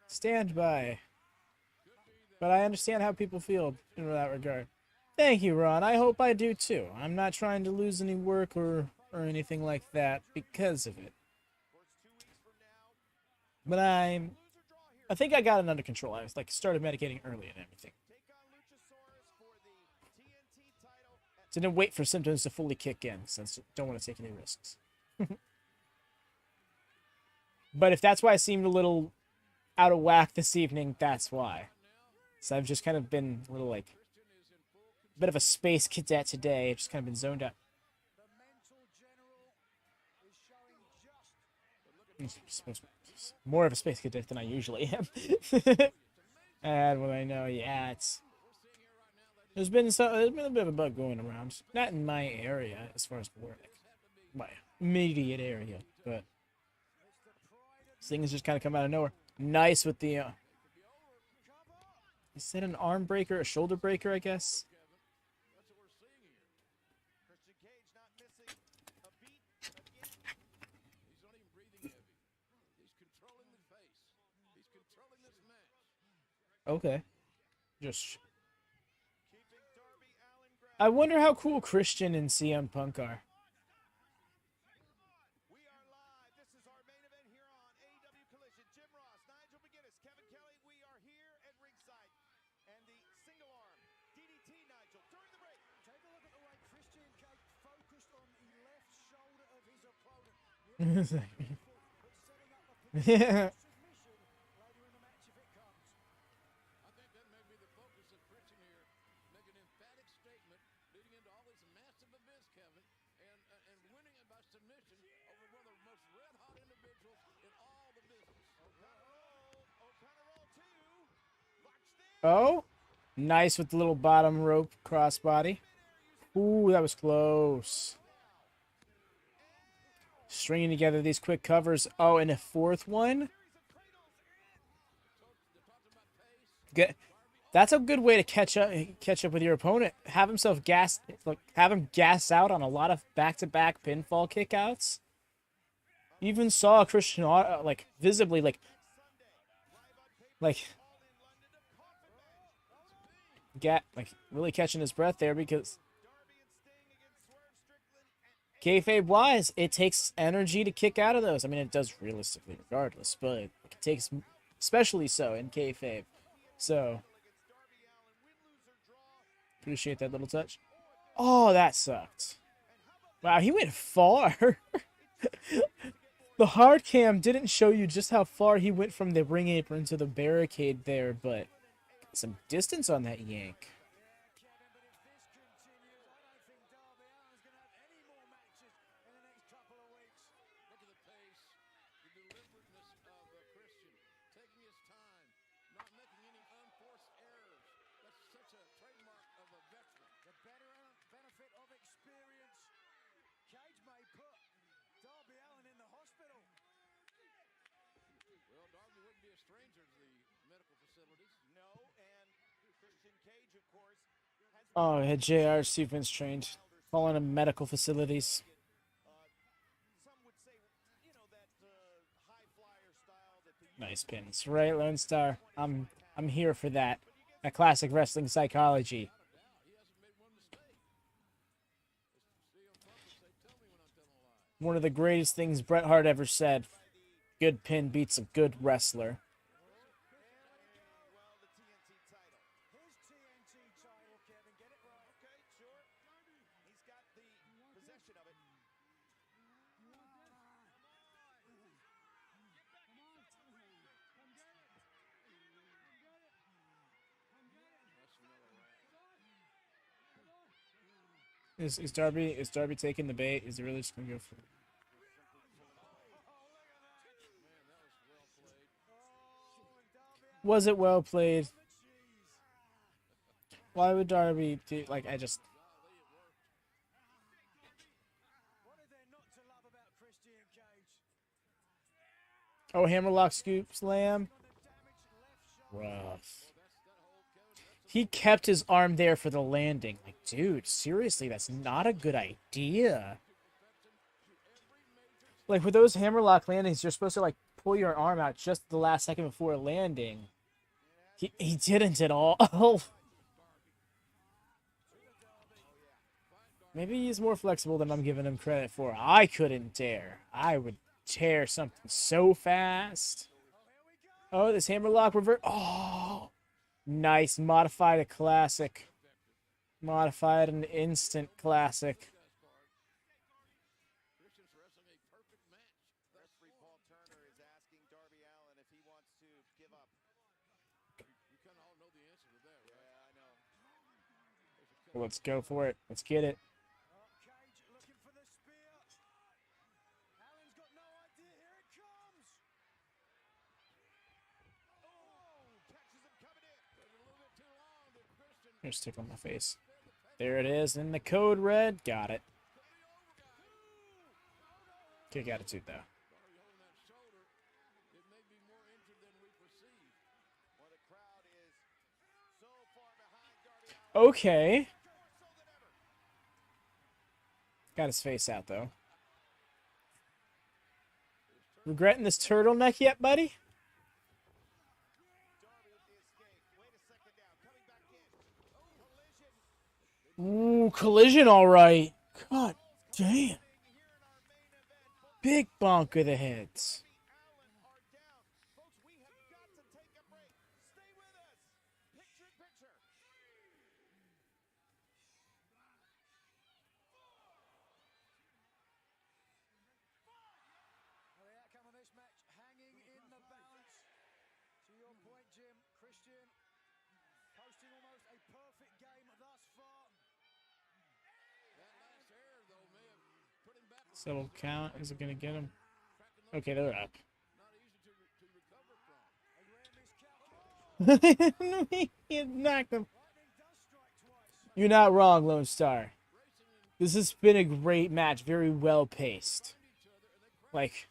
stand by. But I understand how people feel in that regard. Thank you, Ron. I hope I do too. I'm not trying to lose any work or anything like that because of it. But I think I got it under control. I was started medicating early and everything. Didn't wait for symptoms to fully kick in, since I don't want to take any risks. But if that's why I seemed a little out of whack this evening, that's why. So I've just kind of been a little a bit of a space cadet today. I've just kind of been zoned out. More of a space cadet than I usually am. And what I know, yeah, there's been a bit of a bug going around. Not in my area, as far as my immediate area, but things just kind of come out of nowhere. Nice with the. Is that an arm breaker, a shoulder breaker? I guess. Okay. Just. I wonder how cool Christian and CM Punk are. single arm. DDT Nigel during the break. Take a look at the way Christian Cage focused on the left shoulder of his opponent. But setting up a Yeah. submission later in the match if it comes. I think that may be the focus of Christian here. Make an emphatic statement leading into all this massive events, Kevin, and winning it by submission over one of the most red-hot individuals in all the business. O'Connor roll 2. Watch this. Oh, nice with the little bottom rope crossbody. Ooh, that was close. Stringing together these quick covers. Oh, and a fourth one. Good. That's a good way to catch up with your opponent. Have himself gassed, like have him gas out on a lot of back-to-back pinfall kickouts. Even saw Christian like visibly like really catching his breath there because kayfabe wise, it takes energy to kick out of those. I mean, it does realistically regardless, but it takes especially so in kayfabe. So appreciate that little touch. Oh, that sucked. Wow, he went far. The hard cam didn't show you just how far he went from the ring apron to the barricade there, but some distance on that yank. Look at the pace, the deliberateness of Christian, taking his time, not making any unforced errors. That's such a trademark of a veteran. The benefit of experience. Cage may put Darby Allin in the hospital. Well, Darby wouldn't be a stranger to the medical facilities. No, and Christian Cage, of course, has Oh, had JR Stevens trained, calling him medical facilities. some would say, you know, that high flyer style that the Nice pins, right, Lone Star? I'm here for that. That classic wrestling psychology. One of the greatest things Bret Hart ever said. Good pin beats a good wrestler. well, the TNT title. His TNT title, Kevin. Get it right. Okay, sure. He's got the possession of it. Is Darby taking the bait? Is he really just gonna go for it? Was it well played? Why would Darby do like I just What is there not to love about Christian Cage? Oh, hammerlock scoop slam. Rough. He kept his arm there for the landing. Like, dude, seriously, that's not a good idea. Like, with those hammerlock landings, you're supposed to, like, pull your arm out just the last second before landing. He didn't at all. Maybe he's more flexible than I'm giving him credit for. I couldn't dare. I would tear something so fast. Oh, this hammerlock revert. Oh, nice. Modified a classic. Modified an instant classic. Christian's wrestling a perfect match. Referee Paul Turner is asking Darby Allin if he wants to give up. You kind of all know the answer to that, right? Yeah, I know. Well, let's go for it. Let's get it. Cage looking for the spear. Allen's got no idea. Here it comes. Oh, catches him coming in. A little bit too long to Christian. Here's stick on my face. There it is. In the code red. Got it. Kick attitude, though. Darby holding that shoulder. It may be more injured than we perceive. Well, the crowd is so far behind Darby Allin. Okay. Got his face out, though. Regretting this turtleneck yet, buddy? Darby with the escape. Wait a second now. Coming back in. Collision. Ooh, collision, all right. God damn. Big bonk of the heads. Allin are down. Folks, we have got to take a break. Stay with us. Picture in picture. Christian posting almost a perfect game thus far. Settle count. Is it going to get him? Okay, they're up. He knocked him. You're not wrong, Lone Star. This has been a great match. Very well paced. Like,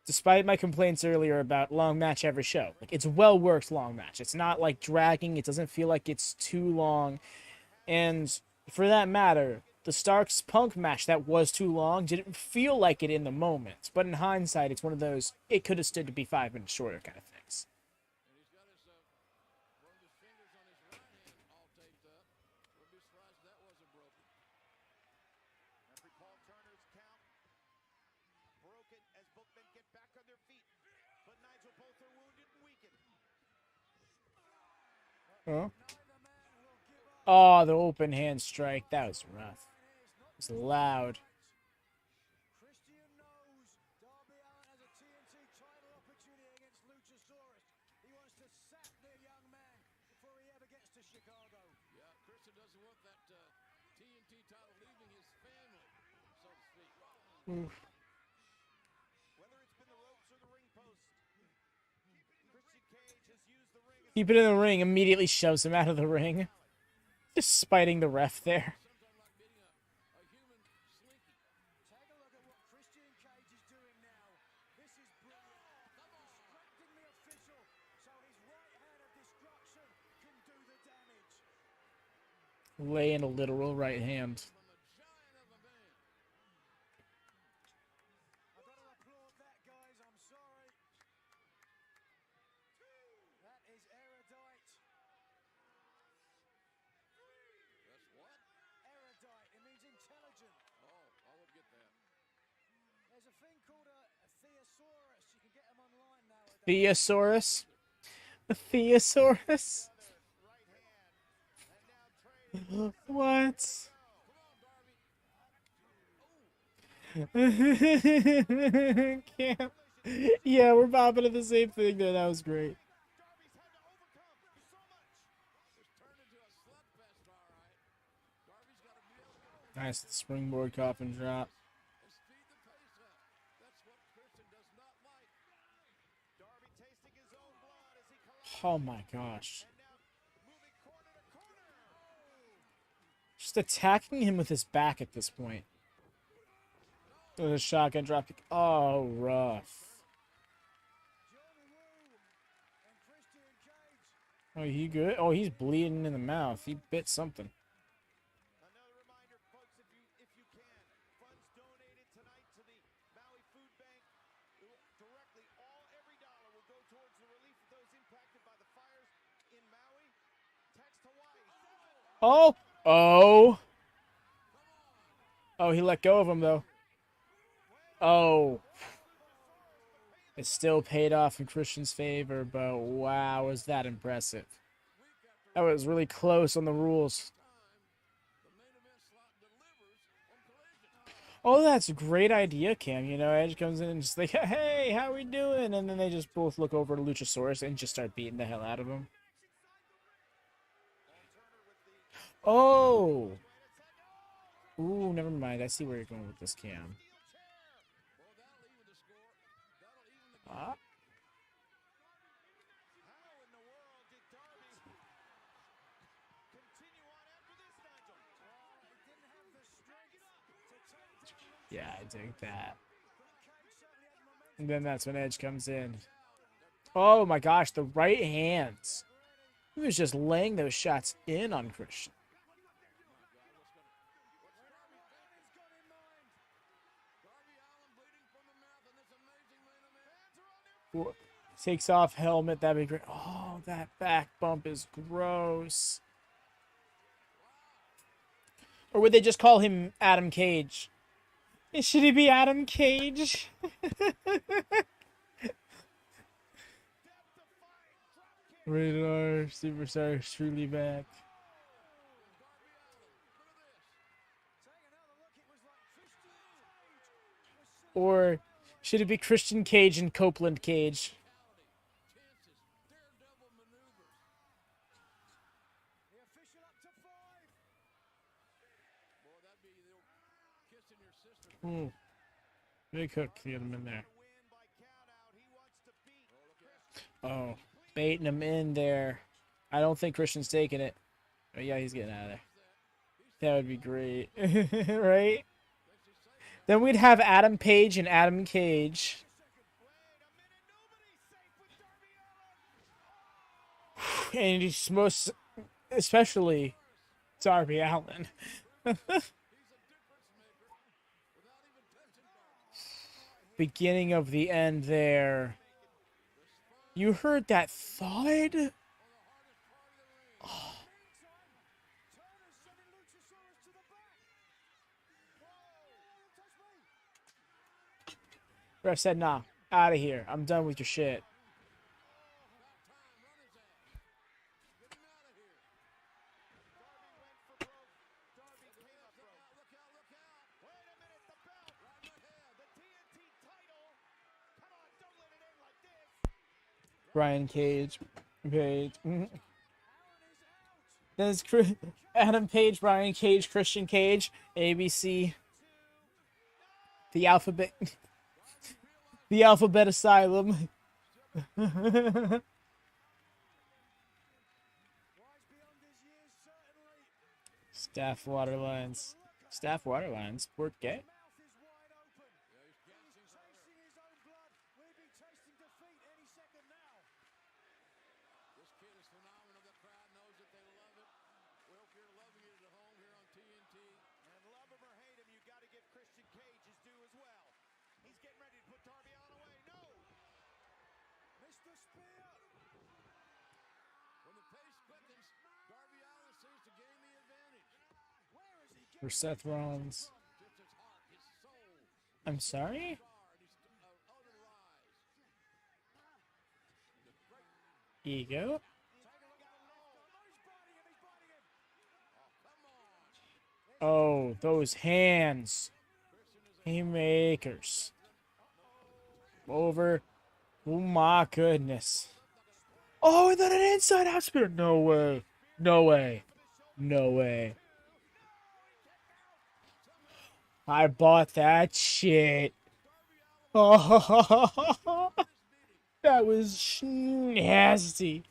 despite my complaints earlier about long match every show, like, it's well worked long match. It's not like dragging. It doesn't feel like it's too long. And for that matter, the Starks Punk match that was too long didn't feel like it in the moment. But in hindsight, it's one of those, it could have stood to be 5 minutes shorter kind of things. Huh? Oh, the open hand strike. That was rough. It was loud. Christian knows Darby Allin has a TNT title opportunity against Luchasaurus. He wants to sack the young man before he ever gets to Chicago. Yeah, Christian doesn't want that TNT title leaving his family, so to speak. Oof. Whether it's been the ropes or the ring post, Christian Cage has used the ring. Keep it in the ring. Immediately shoves him out of the ring. Just spiting the ref there. Take a look at what Christian Cage is doing now. This is brilliant. Distracting the official so his right hand of destruction can do the damage. Lay in a literal right hand. I gotta applaud that, guys. I'm sorry. That is erudite. That's what? Erudite. It means intelligent. Oh, I would get that. There's a thing called a thesaurus. You can get them online nowadays. Theosaurus? A Theosaurus? What? Can't. Yeah, we're bopping at the same thing there. That was great. Nice springboard coffin drop. Oh my gosh. Just attacking him with his back at this point. With a shotgun drop kick. Oh, rough. Oh, he good? Oh, he's bleeding in the mouth. He bit something. Another reminder, folks, if you can, funds donated tonight to the Maui Food Bank. Directly, every dollar will go towards the relief of those impacted by the fires in Maui. Text Hawaii. Oh! Oh! Oh, he let go of him, though. Oh. It still paid off in Christian's favor, but wow, was that impressive. That was really close on the rules. Oh, that's a great idea, Cam. You know, Edge comes in and just like, hey, how we doing? And then they just both look over to Luchasaurus and just start beating the hell out of him. Oh! Ooh, never mind. I see where you're going with this, Cam. Ah. Yeah, I dig that. And then that's when Edge comes in. Oh my gosh, the right hands. He was just laying those shots in on Christian. Takes off helmet. That'd be great. Oh, that back bump is gross. Or would they just call him Adam Cage? Should he be Adam Cage? Rated R, Superstar is truly back. Or should it be Christian Cage and Copeland Cage? Official up to 5. Boy, that'd be the old kissing your sister. Ooh. Big hook to get him in there. Win by count out. He wants to beat Christian. Oh, baiting him in there. I don't think Christian's taking it. Oh, yeah, he's getting out of there. That would be great. Right? Then we'd have Adam Page and Adam Cage. And he's most, especially Darby Allin. Beginning of the end there. You heard that thud? Oh. Ref said, nah, out of here. I'm done with your shit. Brian Cage. Page. There's Adam Page, Brian Cage, Christian Cage, ABC. The alphabet. The Alphabet Asylum. Staff Waterlines. Staff Waterlines? Port Gay? For Seth Rollins. I'm sorry? Ego? Oh, those hands. Haymakers. Over. Oh my goodness. Oh, and then an inside out spear. No way. No way. No way. I bought that shit. Oh, that was nasty.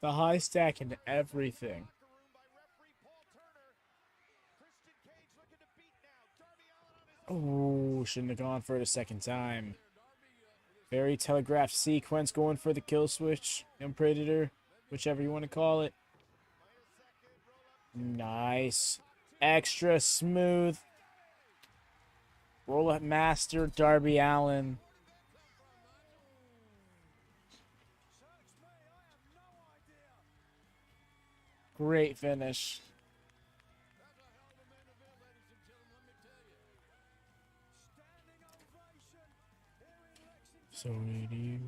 The high stack and everything. Oh, shouldn't have gone for it a second time. Very telegraphed sequence going for the kill switch and Predator, whichever you want to call it. Nice. Extra smooth. Roll up master Darby Allin. Great finish. So did you.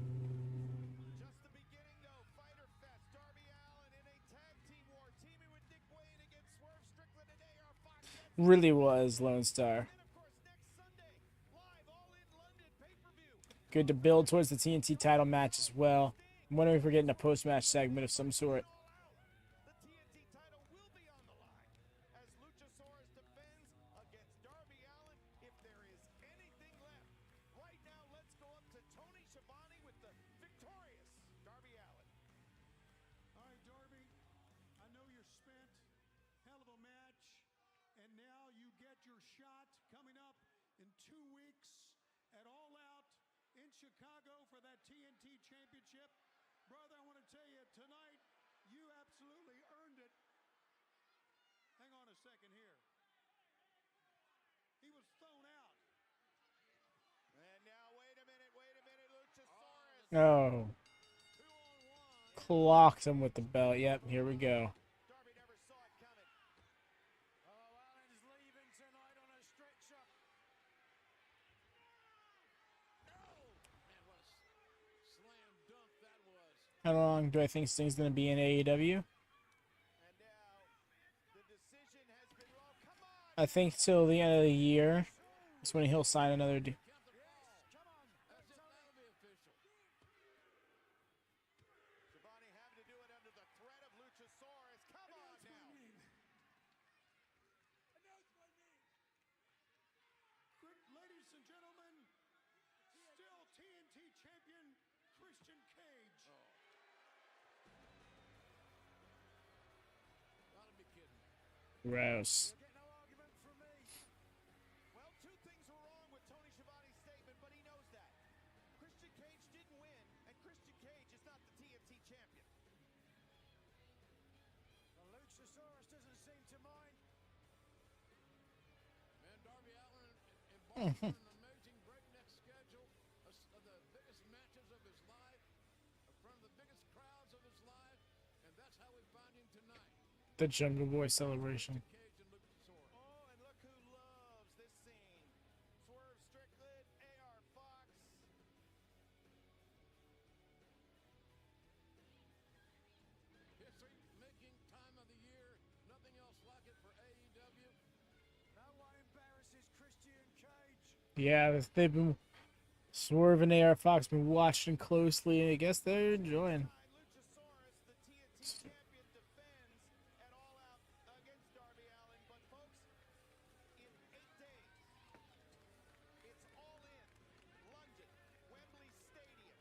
Really was Lone Star. Good to build towards the TNT title match as well. I'm wondering if we're getting a post-match segment of some sort. Chicago for that TNT championship. Brother, I want to tell you, tonight, you absolutely earned it. Hang on a second here. He was thrown out. And now, wait a minute, Luchasaurus. Oh. Clocked him with the belt. Yep, here we go. Darby never saw it coming. Oh, Allen's leaving tonight on a stretcher. How long do I think Sting's going to be in AEW? I think till the end of the year. That's when he'll sign another deal. ladies and gentlemen, still TNT champion Christian Cage. Gotta be kidding. Gross. You'll get no argument from me. Well, two things were wrong with Tony Schiavone's statement, but he knows that. Christian Cage didn't win, and Christian Cage is not the TNT champion. The Luchasaurus doesn't seem to mind. Man, Darby Allin embarked on an amazing breakneck schedule of the biggest matches of his life, in front of the biggest crowds of his life, and that's how we find him tonight. The Jungle Boy celebration. Cage and Luchasaurus. Oh, and look who loves this scene. Swerve Strickland, AR Fox. History-making time of the year. Nothing else like it for AEW. No one embarrasses Christian Cage. Yeah, they've been Swerve and AR Fox been watching closely, and I guess they're enjoying. Luchasaurus, the TNT champion, defends at All Out against Darby Allin. But folks, in 8 days, it's All In, London, Wembley Stadium.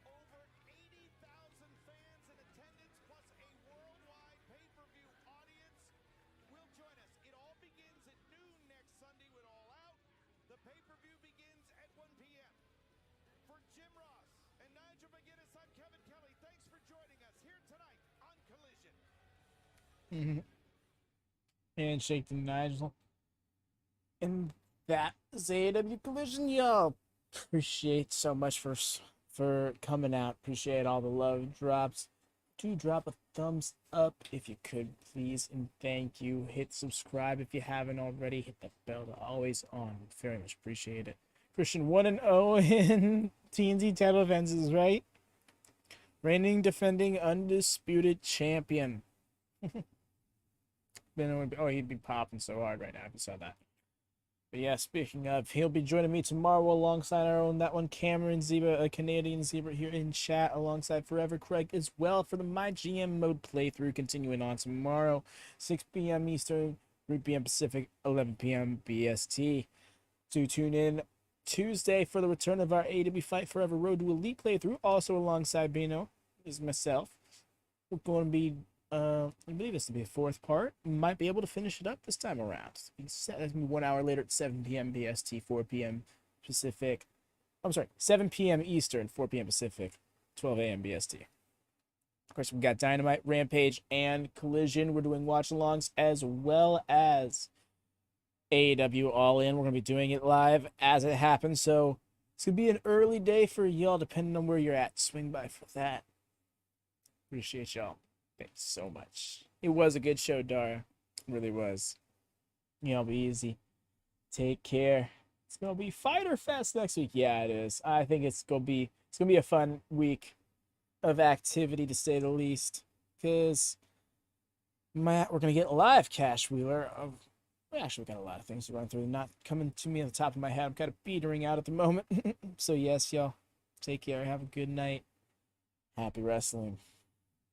Over 80,000 fans in attendance, plus a worldwide pay-per-view audience will join us. It all begins at noon next Sunday with All Out. The pay-per-view begins at 1 p.m. For Jim Ross and Nigel McGuinness, I'm Kevin Kelly. Thanks for joining us here tonight on Collision. Handshake to Nigel. And that is AEW Collision, y'all. Appreciate so much for coming out. Appreciate all the love drops. Do drop a thumbs up if you could, please, and thank you. Hit subscribe if you haven't already. Hit the bell to always on. Very much appreciate it. Christian 1-0 in TNT title defenses, right? Reigning, defending, undisputed champion. Oh, he'd be popping so hard right now if you saw that. But yeah, speaking of, he'll be joining me tomorrow alongside our own, that one, Cameron Zebra, a Canadian Zebra here in chat, alongside Forever Craig as well for the My GM mode playthrough, continuing on tomorrow, 6 p.m. Eastern, 3 p.m. Pacific, 11 p.m. BST. Do tune in Tuesday for the return of our AEW Fight Forever Road to Elite playthrough, also alongside Bino, is myself. We're going to be, I believe this will be the 4th part. Might be able to finish it up this time around. That's going to be 1 hour later at 7 p.m. BST, 4 p.m. Pacific. I'm sorry, 7 p.m. Eastern, 4 p.m. Pacific, 12 a.m. BST. Of course, we've got Dynamite, Rampage, and Collision. We're doing watch-alongs as well as AEW All In. We're going to be doing it live as it happens, so it's going to be an early day for y'all, depending on where you're at. Swing by for that. Appreciate y'all. Thanks so much. It was a good show, Dara. It really was. Y'all be easy. Take care. It's going to be Fighter Fest next week. Yeah, it is. I think it's going to be a fun week of activity, to say the least, because we're going to get live Cash Wheeler of. Actually, we got a lot of things to run through. Not coming to me on the top of my head. I'm kind of petering out at the moment. So, yes, y'all. Take care. Have a good night. Happy wrestling.